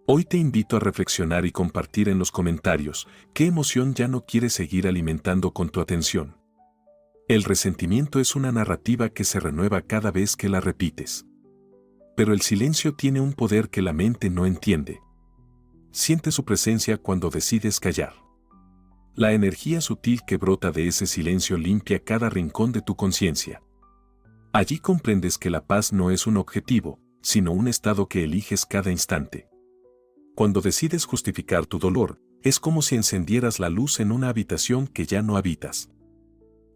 Hoy te invito a reflexionar y compartir en los comentarios qué emoción ya no quieres seguir alimentando con tu atención. El resentimiento es una narrativa que se renueva cada vez que la repites. Pero el silencio tiene un poder que la mente no entiende. Siente su presencia cuando decides callar. La energía sutil que brota de ese silencio limpia cada rincón de tu conciencia. Allí comprendes que la paz no es un objetivo, sino un estado que eliges cada instante. Cuando decides justificar tu dolor, es como si encendieras la luz en una habitación que ya no habitas.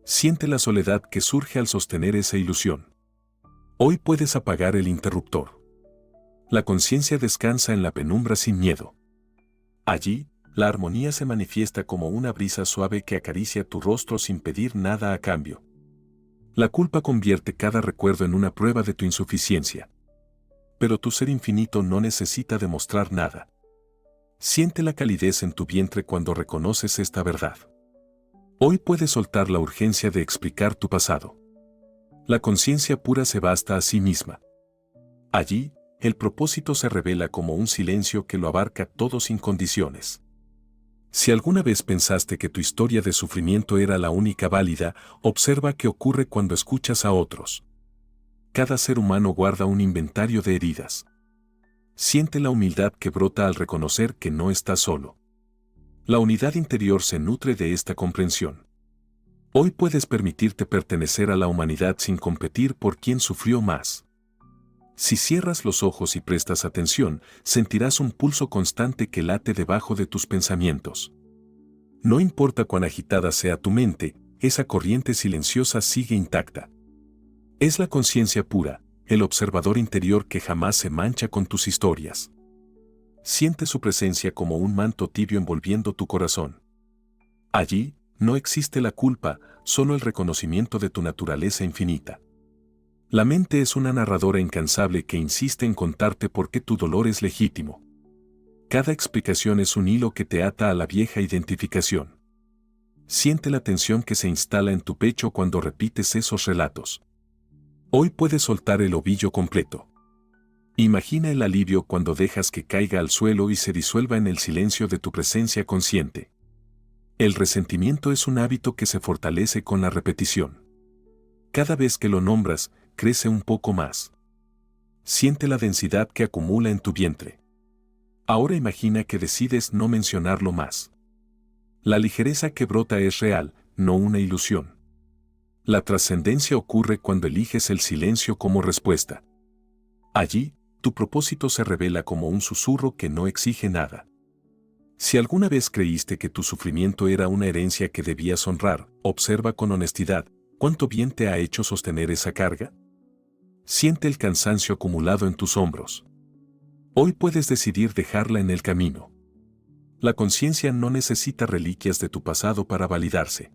Siente la soledad que surge al sostener esa ilusión. Hoy puedes apagar el interruptor. La conciencia descansa en la penumbra sin miedo. Allí, la armonía se manifiesta como una brisa suave que acaricia tu rostro sin pedir nada a cambio. La culpa convierte cada recuerdo en una prueba de tu insuficiencia. Pero tu ser infinito no necesita demostrar nada. Siente la calidez en tu vientre cuando reconoces esta verdad. Hoy puedes soltar la urgencia de explicar tu pasado. La conciencia pura se basta a sí misma. Allí, el propósito se revela como un silencio que lo abarca todo sin condiciones. Si alguna vez pensaste que tu historia de sufrimiento era la única válida, observa qué ocurre cuando escuchas a otros. Cada ser humano guarda un inventario de heridas. Siente la humildad que brota al reconocer que no estás solo. La unidad interior se nutre de esta comprensión. Hoy puedes permitirte pertenecer a la humanidad sin competir por quién sufrió más. Si cierras los ojos y prestas atención, sentirás un pulso constante que late debajo de tus pensamientos. No importa cuán agitada sea tu mente, esa corriente silenciosa sigue intacta. Es la conciencia pura, el observador interior que jamás se mancha con tus historias. Siente su presencia como un manto tibio envolviendo tu corazón. Allí, no existe la culpa, solo el reconocimiento de tu naturaleza infinita. La mente es una narradora incansable que insiste en contarte por qué tu dolor es legítimo. Cada explicación es un hilo que te ata a la vieja identificación. Siente la tensión que se instala en tu pecho cuando repites esos relatos. Hoy puedes soltar el ovillo completo. Imagina el alivio cuando dejas que caiga al suelo y se disuelva en el silencio de tu presencia consciente. El resentimiento es un hábito que se fortalece con la repetición. Cada vez que lo nombras, crece un poco más. Siente la densidad que acumula en tu vientre. Ahora imagina que decides no mencionarlo más. La ligereza que brota es real, no una ilusión. La trascendencia ocurre cuando eliges el silencio como respuesta. Allí, tu propósito se revela como un susurro que no exige nada. Si alguna vez creíste que tu sufrimiento era una herencia que debías honrar, observa con honestidad, ¿cuánto bien te ha hecho sostener esa carga? Siente el cansancio acumulado en tus hombros. Hoy puedes decidir dejarla en el camino. La conciencia no necesita reliquias de tu pasado para validarse.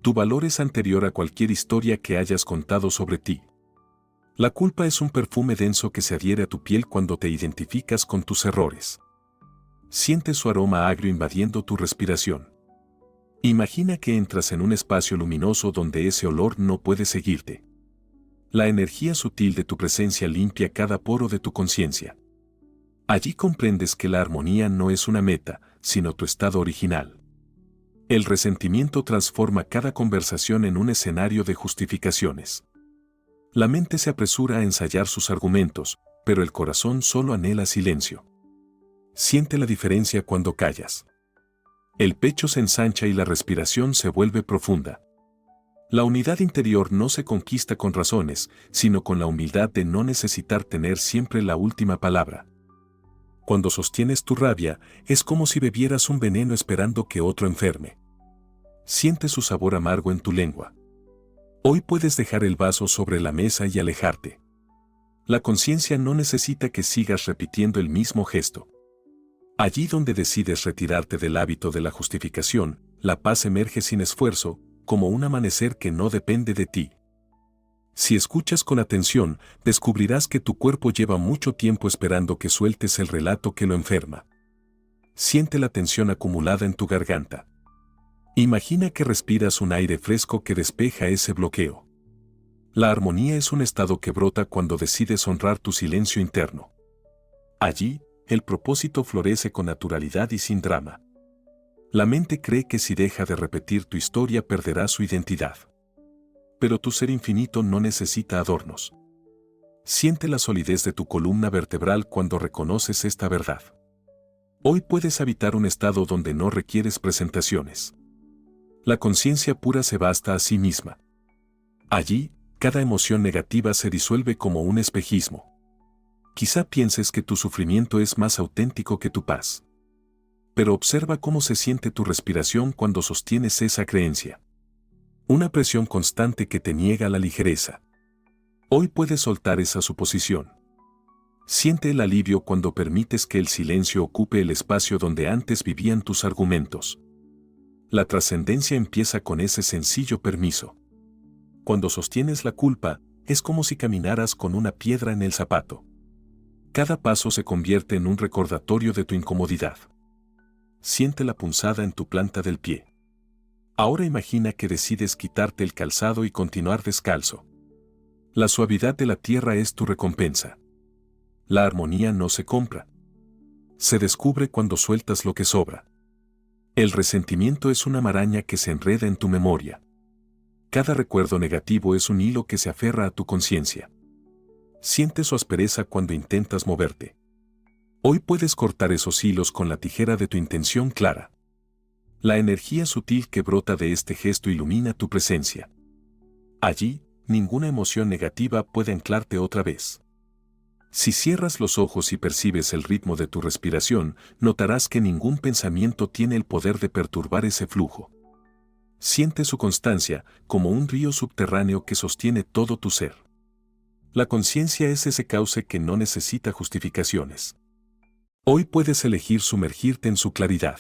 Tu valor es anterior a cualquier historia que hayas contado sobre ti. La culpa es un perfume denso que se adhiere a tu piel cuando te identificas con tus errores. Siente su aroma agrio invadiendo tu respiración. Imagina que entras en un espacio luminoso donde ese olor no puede seguirte. La energía sutil de tu presencia limpia cada poro de tu conciencia. Allí comprendes que la armonía no es una meta, sino tu estado original. El resentimiento transforma cada conversación en un escenario de justificaciones. La mente se apresura a ensayar sus argumentos, pero el corazón solo anhela silencio. Siente la diferencia cuando callas. El pecho se ensancha y la respiración se vuelve profunda. La unidad interior no se conquista con razones, sino con la humildad de no necesitar tener siempre la última palabra. Cuando sostienes tu rabia, es como si bebieras un veneno esperando que otro enferme. Siente su sabor amargo en tu lengua. Hoy puedes dejar el vaso sobre la mesa y alejarte. La conciencia no necesita que sigas repitiendo el mismo gesto. Allí donde decides retirarte del hábito de la justificación, la paz emerge sin esfuerzo, como un amanecer que no depende de ti. Si escuchas con atención, descubrirás que tu cuerpo lleva mucho tiempo esperando que sueltes el relato que lo enferma. Siente la tensión acumulada en tu garganta. Imagina que respiras un aire fresco que despeja ese bloqueo. La armonía es un estado que brota cuando decides honrar tu silencio interno. Allí, el propósito florece con naturalidad y sin drama. La mente cree que si deja de repetir tu historia perderá su identidad. Pero tu ser infinito no necesita adornos. Siente la solidez de tu columna vertebral cuando reconoces esta verdad. Hoy puedes habitar un estado donde no requieres presentaciones. La conciencia pura se basta a sí misma. Allí, cada emoción negativa se disuelve como un espejismo. Quizá pienses que tu sufrimiento es más auténtico que tu paz. Pero observa cómo se siente tu respiración cuando sostienes esa creencia. Una presión constante que te niega la ligereza. Hoy puedes soltar esa suposición. Siente el alivio cuando permites que el silencio ocupe el espacio donde antes vivían tus argumentos. La trascendencia empieza con ese sencillo permiso. Cuando sostienes la culpa, es como si caminaras con una piedra en el zapato. Cada paso se convierte en un recordatorio de tu incomodidad. Siente la punzada en tu planta del pie. Ahora imagina que decides quitarte el calzado y continuar descalzo. La suavidad de la tierra es tu recompensa. La armonía no se compra. Se descubre cuando sueltas lo que sobra. El resentimiento es una maraña que se enreda en tu memoria. Cada recuerdo negativo es un hilo que se aferra a tu conciencia. Siente su aspereza cuando intentas moverte. Hoy puedes cortar esos hilos con la tijera de tu intención clara. La energía sutil que brota de este gesto ilumina tu presencia. Allí, ninguna emoción negativa puede anclarte otra vez. Si cierras los ojos y percibes el ritmo de tu respiración, notarás que ningún pensamiento tiene el poder de perturbar ese flujo. Siente su constancia, como un río subterráneo que sostiene todo tu ser. La conciencia es ese cauce que no necesita justificaciones. Hoy puedes elegir sumergirte en su claridad.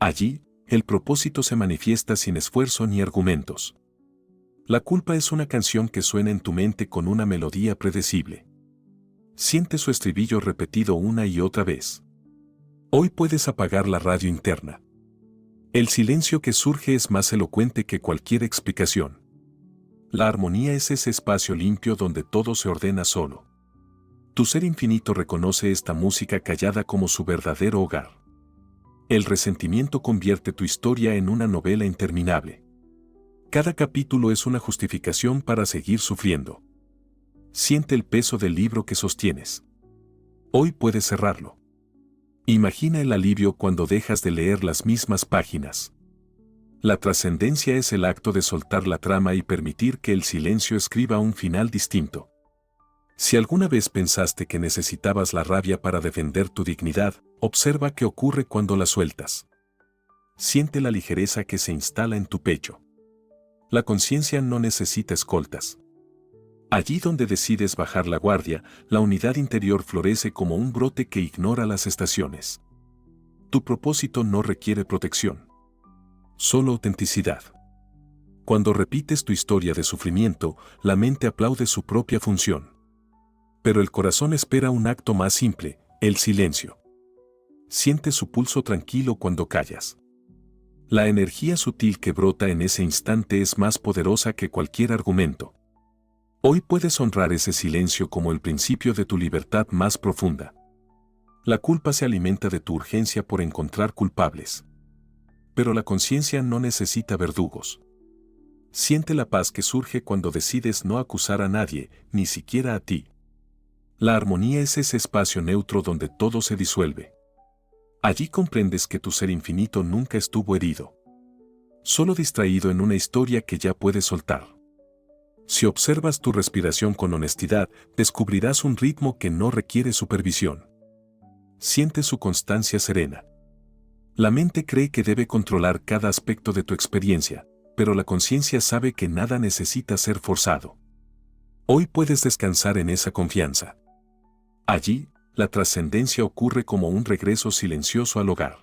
Allí, el propósito se manifiesta sin esfuerzo ni argumentos. La culpa es una canción que suena en tu mente con una melodía predecible. Siente su estribillo repetido una y otra vez. Hoy puedes apagar la radio interna. El silencio que surge es más elocuente que cualquier explicación. La armonía es ese espacio limpio donde todo se ordena solo. Tu ser infinito reconoce esta música callada como su verdadero hogar. El resentimiento convierte tu historia en una novela interminable. Cada capítulo es una justificación para seguir sufriendo. Siente el peso del libro que sostienes. Hoy puedes cerrarlo. Imagina el alivio cuando dejas de leer las mismas páginas. La trascendencia es el acto de soltar la trama y permitir que el silencio escriba un final distinto. Si alguna vez pensaste que necesitabas la rabia para defender tu dignidad, observa qué ocurre cuando la sueltas. Siente la ligereza que se instala en tu pecho. La conciencia no necesita escoltas. Allí donde decides bajar la guardia, la unidad interior florece como un brote que ignora las estaciones. Tu propósito no requiere protección. Solo autenticidad. Cuando repites tu historia de sufrimiento, la mente aplaude su propia función. Pero el corazón espera un acto más simple, el silencio. Siente su pulso tranquilo cuando callas. La energía sutil que brota en ese instante es más poderosa que cualquier argumento. Hoy puedes honrar ese silencio como el principio de tu libertad más profunda. La culpa se alimenta de tu urgencia por encontrar culpables. Pero la conciencia no necesita verdugos. Siente la paz que surge cuando decides no acusar a nadie, ni siquiera a ti. La armonía es ese espacio neutro donde todo se disuelve. Allí comprendes que tu ser infinito nunca estuvo herido, solo distraído en una historia que ya puedes soltar. Si observas tu respiración con honestidad, descubrirás un ritmo que no requiere supervisión. Siente su constancia serena. La mente cree que debe controlar cada aspecto de tu experiencia, pero la conciencia sabe que nada necesita ser forzado. Hoy puedes descansar en esa confianza. Allí, la trascendencia ocurre como un regreso silencioso al hogar.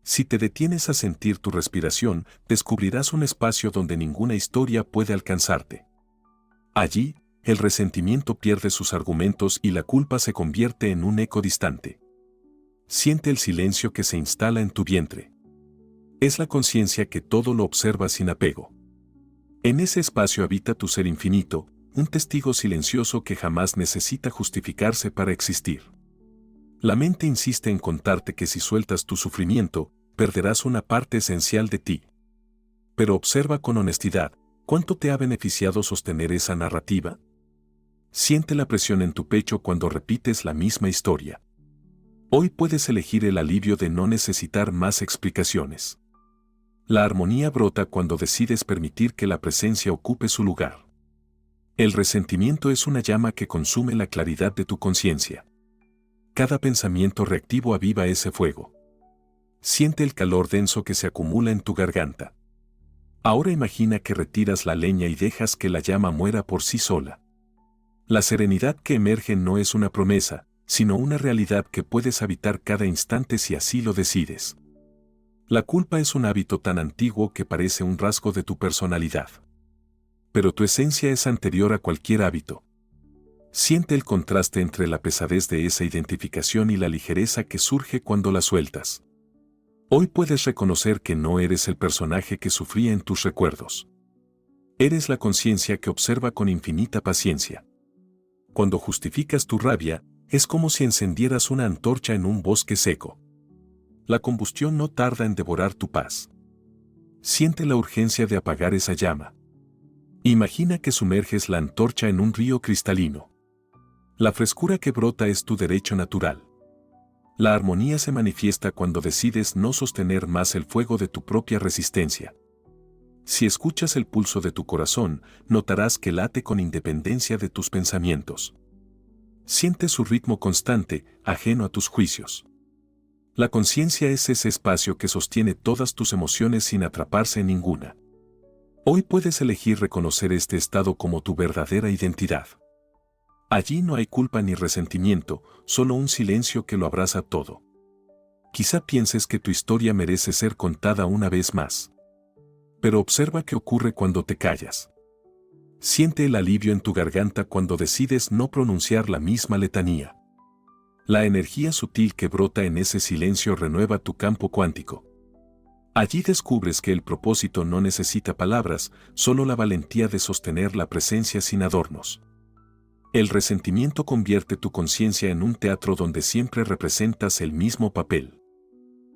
Si te detienes a sentir tu respiración, descubrirás un espacio donde ninguna historia puede alcanzarte. Allí, el resentimiento pierde sus argumentos y la culpa se convierte en un eco distante. Siente el silencio que se instala en tu vientre. Es la conciencia que todo lo observa sin apego. En ese espacio habita tu ser infinito, un testigo silencioso que jamás necesita justificarse para existir. La mente insiste en contarte que si sueltas tu sufrimiento, perderás una parte esencial de ti. Pero observa con honestidad, ¿cuánto te ha beneficiado sostener esa narrativa? Siente la presión en tu pecho cuando repites la misma historia. Hoy puedes elegir el alivio de no necesitar más explicaciones. La armonía brota cuando decides permitir que la presencia ocupe su lugar. El resentimiento es una llama que consume la claridad de tu conciencia. Cada pensamiento reactivo aviva ese fuego. Siente el calor denso que se acumula en tu garganta. Ahora imagina que retiras la leña y dejas que la llama muera por sí sola. La serenidad que emerge no es una promesa, sino una realidad que puedes habitar cada instante si así lo decides. La culpa es un hábito tan antiguo que parece un rasgo de tu personalidad. Pero tu esencia es anterior a cualquier hábito. Siente el contraste entre la pesadez de esa identificación y la ligereza que surge cuando la sueltas. Hoy puedes reconocer que no eres el personaje que sufría en tus recuerdos. Eres la conciencia que observa con infinita paciencia. Cuando justificas tu rabia, es como si encendieras una antorcha en un bosque seco. La combustión no tarda en devorar tu paz. Siente la urgencia de apagar esa llama. Imagina que sumerges la antorcha en un río cristalino. La frescura que brota es tu derecho natural. La armonía se manifiesta cuando decides no sostener más el fuego de tu propia resistencia. Si escuchas el pulso de tu corazón, notarás que late con independencia de tus pensamientos. Siente su ritmo constante, ajeno a tus juicios. La conciencia es ese espacio que sostiene todas tus emociones sin atraparse en ninguna. Hoy puedes elegir reconocer este estado como tu verdadera identidad. Allí no hay culpa ni resentimiento, solo un silencio que lo abraza todo. Quizá pienses que tu historia merece ser contada una vez más. Pero observa qué ocurre cuando te callas. Siente el alivio en tu garganta cuando decides no pronunciar la misma letanía. La energía sutil que brota en ese silencio renueva tu campo cuántico. Allí descubres que el propósito no necesita palabras, solo la valentía de sostener la presencia sin adornos. El resentimiento convierte tu conciencia en un teatro donde siempre representas el mismo papel.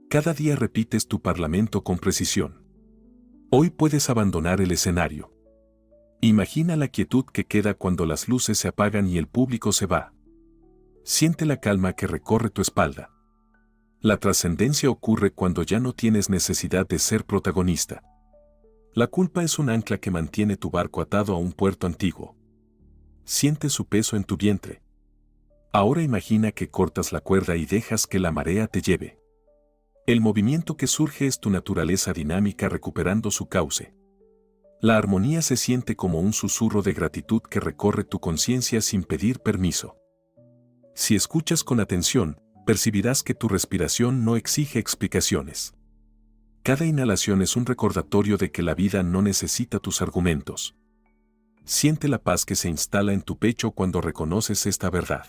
Cada día repites tu parlamento con precisión. Hoy puedes abandonar el escenario. Imagina la quietud que queda cuando las luces se apagan y el público se va. Siente la calma que recorre tu espalda. La trascendencia ocurre cuando ya no tienes necesidad de ser protagonista. La culpa es un ancla que mantiene tu barco atado a un puerto antiguo. Siente su peso en tu vientre. Ahora imagina que cortas la cuerda y dejas que la marea te lleve. El movimiento que surge es tu naturaleza dinámica recuperando su cauce. La armonía se siente como un susurro de gratitud que recorre tu conciencia sin pedir permiso. Si escuchas con atención, percibirás que tu respiración no exige explicaciones. Cada inhalación es un recordatorio de que la vida no necesita tus argumentos. Siente la paz que se instala en tu pecho cuando reconoces esta verdad.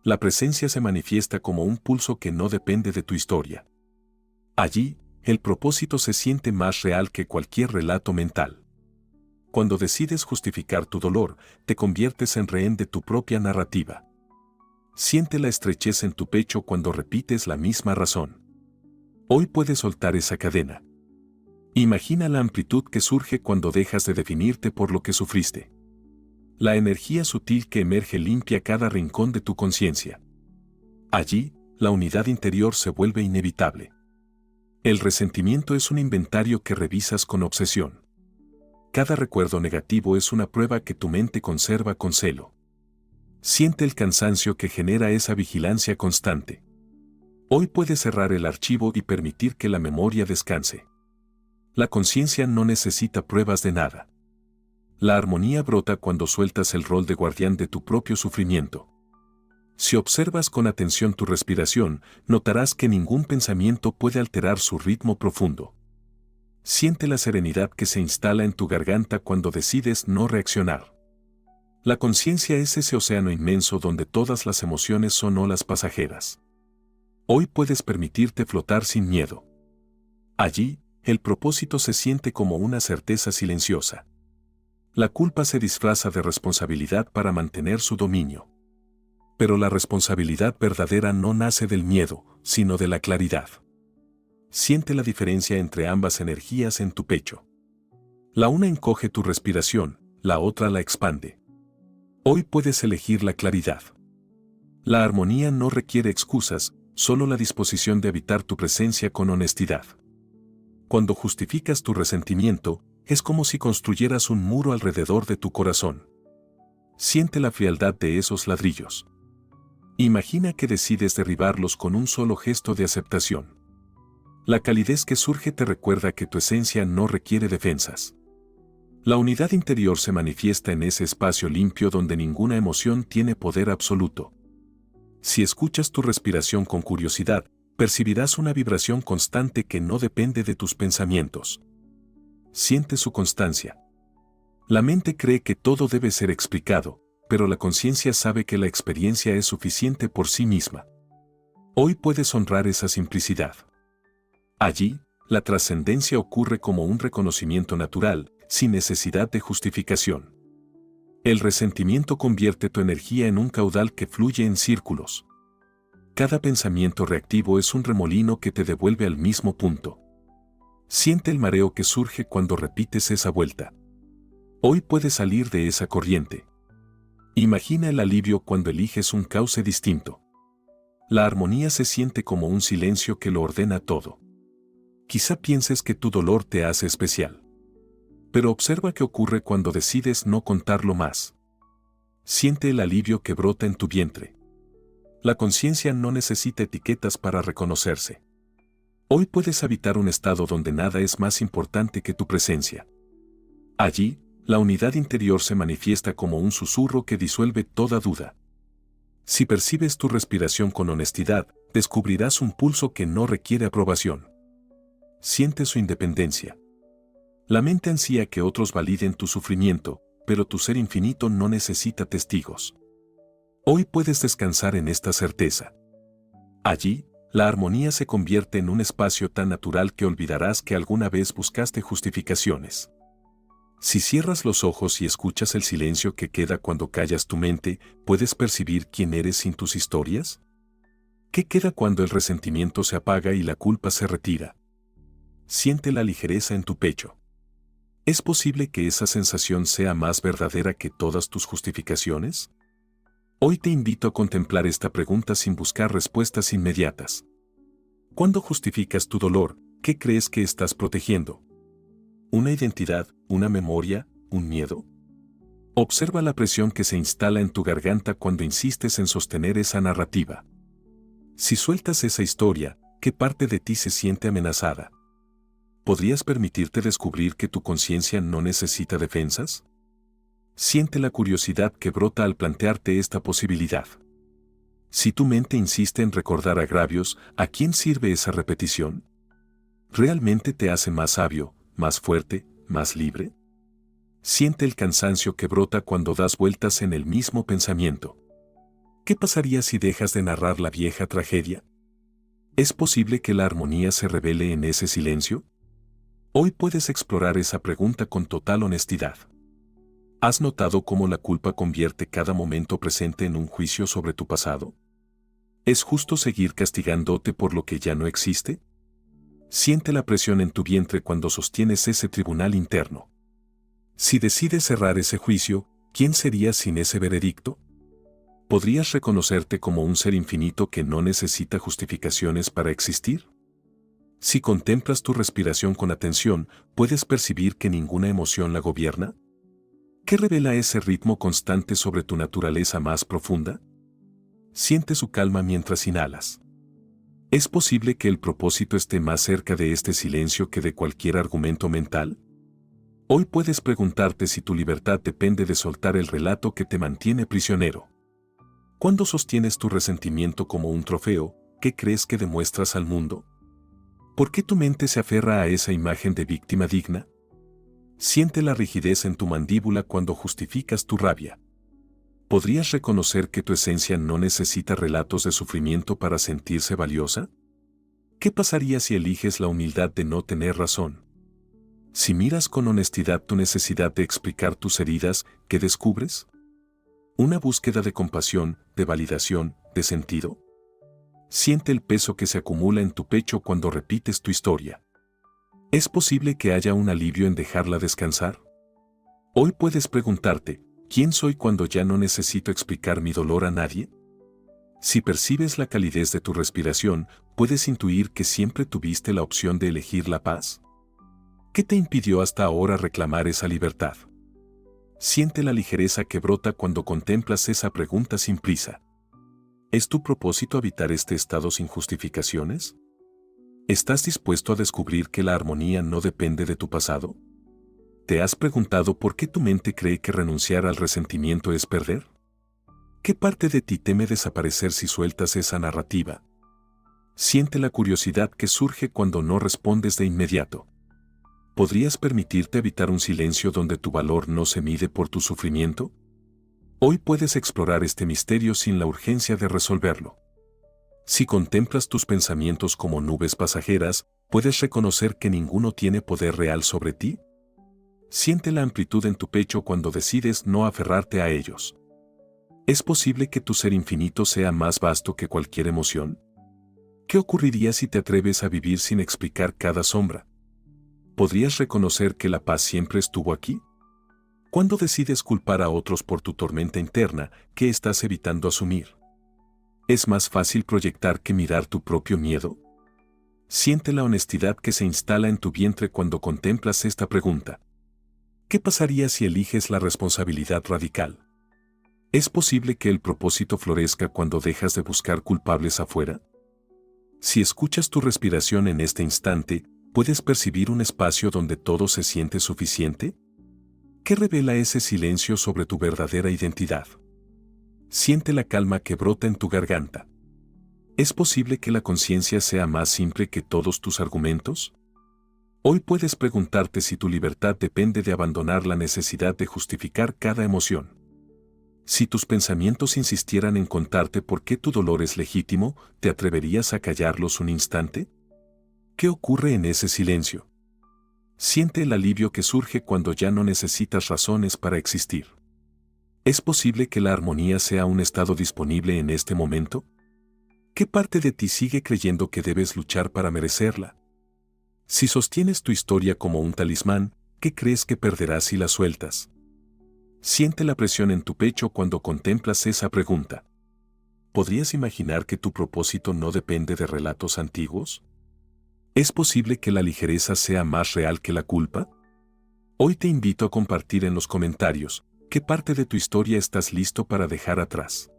La presencia se manifiesta como un pulso que no depende de tu historia. Allí, el propósito se siente más real que cualquier relato mental. Cuando decides justificar tu dolor, te conviertes en rehén de tu propia narrativa. Siente la estrechez en tu pecho cuando repites la misma razón. Hoy puedes soltar esa cadena. Imagina la amplitud que surge cuando dejas de definirte por lo que sufriste. La energía sutil que emerge limpia cada rincón de tu conciencia. Allí, la unidad interior se vuelve inevitable. El resentimiento es un inventario que revisas con obsesión. Cada recuerdo negativo es una prueba que tu mente conserva con celo. Siente el cansancio que genera esa vigilancia constante. Hoy puedes cerrar el archivo y permitir que la memoria descanse. La conciencia no necesita pruebas de nada. La armonía brota cuando sueltas el rol de guardián de tu propio sufrimiento. Si observas con atención tu respiración, notarás que ningún pensamiento puede alterar su ritmo profundo. Siente la serenidad que se instala en tu garganta cuando decides no reaccionar. La conciencia es ese océano inmenso donde todas las emociones son olas pasajeras. Hoy puedes permitirte flotar sin miedo. Allí, el propósito se siente como una certeza silenciosa. La culpa se disfraza de responsabilidad para mantener su dominio. Pero la responsabilidad verdadera no nace del miedo, sino de la claridad. Siente la diferencia entre ambas energías en tu pecho. La una encoge tu respiración, la otra la expande. Hoy puedes elegir la claridad. La armonía no requiere excusas, solo la disposición de habitar tu presencia con honestidad. Cuando justificas tu resentimiento, es como si construyeras un muro alrededor de tu corazón. Siente la frialdad de esos ladrillos. Imagina que decides derribarlos con un solo gesto de aceptación. La calidez que surge te recuerda que tu esencia no requiere defensas. La unidad interior se manifiesta en ese espacio limpio donde ninguna emoción tiene poder absoluto. Si escuchas tu respiración con curiosidad, percibirás una vibración constante que no depende de tus pensamientos. Siente su constancia. La mente cree que todo debe ser explicado, pero la conciencia sabe que la experiencia es suficiente por sí misma. Hoy puedes honrar esa simplicidad. Allí, la trascendencia ocurre como un reconocimiento natural, sin necesidad de justificación. El resentimiento convierte tu energía en un caudal que fluye en círculos. Cada pensamiento reactivo es un remolino que te devuelve al mismo punto. Siente el mareo que surge cuando repites esa vuelta. Hoy puedes salir de esa corriente. Imagina el alivio cuando eliges un cauce distinto. La armonía se siente como un silencio que lo ordena todo. Quizá pienses que tu dolor te hace especial. Pero observa qué ocurre cuando decides no contarlo más. Siente el alivio que brota en tu vientre. La conciencia no necesita etiquetas para reconocerse. Hoy puedes habitar un estado donde nada es más importante que tu presencia. Allí, la unidad interior se manifiesta como un susurro que disuelve toda duda. Si percibes tu respiración con honestidad, descubrirás un pulso que no requiere aprobación. Siente su independencia. La mente ansía que otros validen tu sufrimiento, pero tu ser infinito no necesita testigos. Hoy puedes descansar en esta certeza. Allí, la armonía se convierte en un espacio tan natural que olvidarás que alguna vez buscaste justificaciones. Si cierras los ojos y escuchas el silencio que queda cuando callas tu mente, ¿puedes percibir quién eres sin tus historias? ¿Qué queda cuando el resentimiento se apaga y la culpa se retira? Siente la ligereza en tu pecho. ¿Es posible que esa sensación sea más verdadera que todas tus justificaciones? Hoy te invito a contemplar esta pregunta sin buscar respuestas inmediatas. ¿Cuándo justificas tu dolor, qué crees que estás protegiendo? ¿Una identidad, una memoria, un miedo? Observa la presión que se instala en tu garganta cuando insistes en sostener esa narrativa. Si sueltas esa historia, ¿qué parte de ti se siente amenazada? ¿Podrías permitirte descubrir que tu conciencia no necesita defensas? Siente la curiosidad que brota al plantearte esta posibilidad. Si tu mente insiste en recordar agravios, ¿a quién sirve esa repetición? ¿Realmente te hace más sabio, más fuerte, más libre? Siente el cansancio que brota cuando das vueltas en el mismo pensamiento. ¿Qué pasaría si dejas de narrar la vieja tragedia? ¿Es posible que la armonía se revele en ese silencio? Hoy puedes explorar esa pregunta con total honestidad. ¿Has notado cómo la culpa convierte cada momento presente en un juicio sobre tu pasado? ¿Es justo seguir castigándote por lo que ya no existe? Siente la presión en tu vientre cuando sostienes ese tribunal interno. Si decides cerrar ese juicio, ¿quién serías sin ese veredicto? ¿Podrías reconocerte como un ser infinito que no necesita justificaciones para existir? Si contemplas tu respiración con atención, ¿puedes percibir que ninguna emoción la gobierna? ¿Qué revela ese ritmo constante sobre tu naturaleza más profunda? Siente su calma mientras inhalas. ¿Es posible que el propósito esté más cerca de este silencio que de cualquier argumento mental? Hoy puedes preguntarte si tu libertad depende de soltar el relato que te mantiene prisionero. Cuando sostienes tu resentimiento como un trofeo, ¿qué crees que demuestras al mundo? ¿Por qué tu mente se aferra a esa imagen de víctima digna? Siente la rigidez en tu mandíbula cuando justificas tu rabia. ¿Podrías reconocer que tu esencia no necesita relatos de sufrimiento para sentirse valiosa? ¿Qué pasaría si eliges la humildad de no tener razón? Si miras con honestidad tu necesidad de explicar tus heridas, ¿qué descubres? ¿Una búsqueda de compasión, de validación, de sentido? Siente el peso que se acumula en tu pecho cuando repites tu historia. ¿Es posible que haya un alivio en dejarla descansar? Hoy puedes preguntarte, ¿quién soy cuando ya no necesito explicar mi dolor a nadie? Si percibes la calidez de tu respiración, ¿puedes intuir que siempre tuviste la opción de elegir la paz? ¿Qué te impidió hasta ahora reclamar esa libertad? Siente la ligereza que brota cuando contemplas esa pregunta sin prisa. ¿Es tu propósito habitar este estado sin justificaciones? ¿Estás dispuesto a descubrir que la armonía no depende de tu pasado? ¿Te has preguntado por qué tu mente cree que renunciar al resentimiento es perder? ¿Qué parte de ti teme desaparecer si sueltas esa narrativa? Siente la curiosidad que surge cuando no respondes de inmediato. ¿Podrías permitirte habitar un silencio donde tu valor no se mide por tu sufrimiento? Hoy puedes explorar este misterio sin la urgencia de resolverlo. Si contemplas tus pensamientos como nubes pasajeras, ¿puedes reconocer que ninguno tiene poder real sobre ti? Siente la amplitud en tu pecho cuando decides no aferrarte a ellos. ¿Es posible que tu ser infinito sea más vasto que cualquier emoción? ¿Qué ocurriría si te atreves a vivir sin explicar cada sombra? ¿Podrías reconocer que la paz siempre estuvo aquí? Cuando decides culpar a otros por tu tormenta interna, ¿qué estás evitando asumir? ¿Es más fácil proyectar que mirar tu propio miedo? Siente la honestidad que se instala en tu vientre cuando contemplas esta pregunta. ¿Qué pasaría si eliges la responsabilidad radical? ¿Es posible que el propósito florezca cuando dejas de buscar culpables afuera? Si escuchas tu respiración en este instante, ¿puedes percibir un espacio donde todo se siente suficiente? ¿Qué revela ese silencio sobre tu verdadera identidad? Siente la calma que brota en tu garganta. ¿Es posible que la conciencia sea más simple que todos tus argumentos? Hoy puedes preguntarte si tu libertad depende de abandonar la necesidad de justificar cada emoción. Si tus pensamientos insistieran en contarte por qué tu dolor es legítimo, ¿te atreverías a callarlos un instante? ¿Qué ocurre en ese silencio? Siente el alivio que surge cuando ya no necesitas razones para existir. ¿Es posible que la armonía sea un estado disponible en este momento? ¿Qué parte de ti sigue creyendo que debes luchar para merecerla? Si sostienes tu historia como un talismán, ¿qué crees que perderás si la sueltas? Siente la presión en tu pecho cuando contemplas esa pregunta. ¿Podrías imaginar que tu propósito no depende de relatos antiguos? ¿Es posible que la ligereza sea más real que la culpa? Hoy te invito a compartir en los comentarios qué parte de tu historia estás listo para dejar atrás.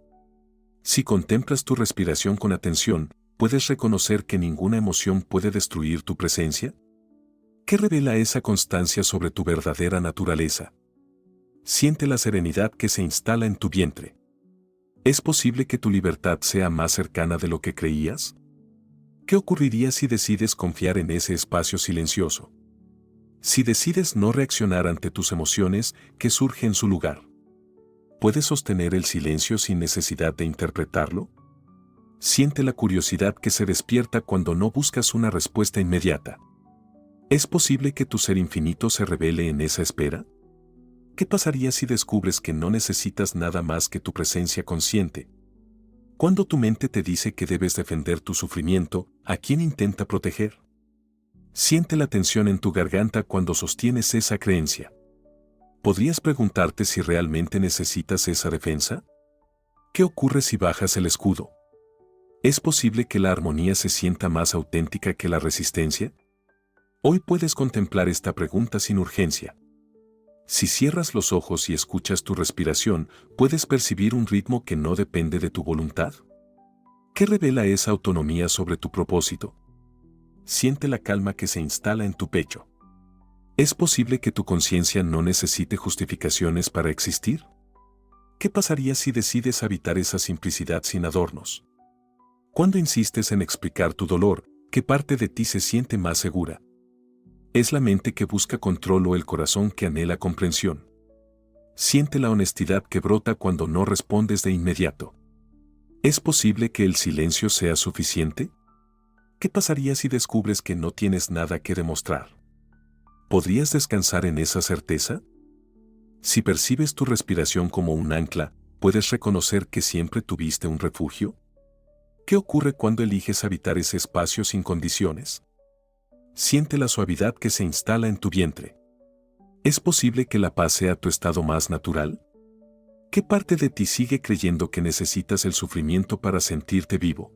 Si contemplas tu respiración con atención, ¿puedes reconocer que ninguna emoción puede destruir tu presencia? ¿Qué revela esa constancia sobre tu verdadera naturaleza? Siente la serenidad que se instala en tu vientre. ¿Es posible que tu libertad sea más cercana de lo que creías? ¿Qué ocurriría si decides confiar en ese espacio silencioso? Si decides no reaccionar ante tus emociones, ¿qué surge en su lugar? ¿Puedes sostener el silencio sin necesidad de interpretarlo? Siente la curiosidad que se despierta cuando no buscas una respuesta inmediata. ¿Es posible que tu ser infinito se revele en esa espera? ¿Qué pasaría si descubres que no necesitas nada más que tu presencia consciente? Cuando tu mente te dice que debes defender tu sufrimiento, ¿a quién intenta proteger? Siente la tensión en tu garganta cuando sostienes esa creencia. ¿Podrías preguntarte si realmente necesitas esa defensa? ¿Qué ocurre si bajas el escudo? ¿Es posible que la armonía se sienta más auténtica que la resistencia? Hoy puedes contemplar esta pregunta sin urgencia. Si cierras los ojos y escuchas tu respiración, ¿puedes percibir un ritmo que no depende de tu voluntad? ¿Qué revela esa autonomía sobre tu propósito? Siente la calma que se instala en tu pecho. ¿Es posible que tu conciencia no necesite justificaciones para existir? ¿Qué pasaría si decides habitar esa simplicidad sin adornos? Cuando insistes en explicar tu dolor, ¿qué parte de ti se siente más segura? ¿Es la mente que busca control o el corazón que anhela comprensión? Siente la honestidad que brota cuando no respondes de inmediato. ¿Es posible que el silencio sea suficiente? ¿Qué pasaría si descubres que no tienes nada que demostrar? ¿Podrías descansar en esa certeza? Si percibes tu respiración como un ancla, ¿puedes reconocer que siempre tuviste un refugio? ¿Qué ocurre cuando eliges habitar ese espacio sin condiciones? Siente la suavidad que se instala en tu vientre. ¿Es posible que la paz sea tu estado más natural? ¿Qué parte de ti sigue creyendo que necesitas el sufrimiento para sentirte vivo?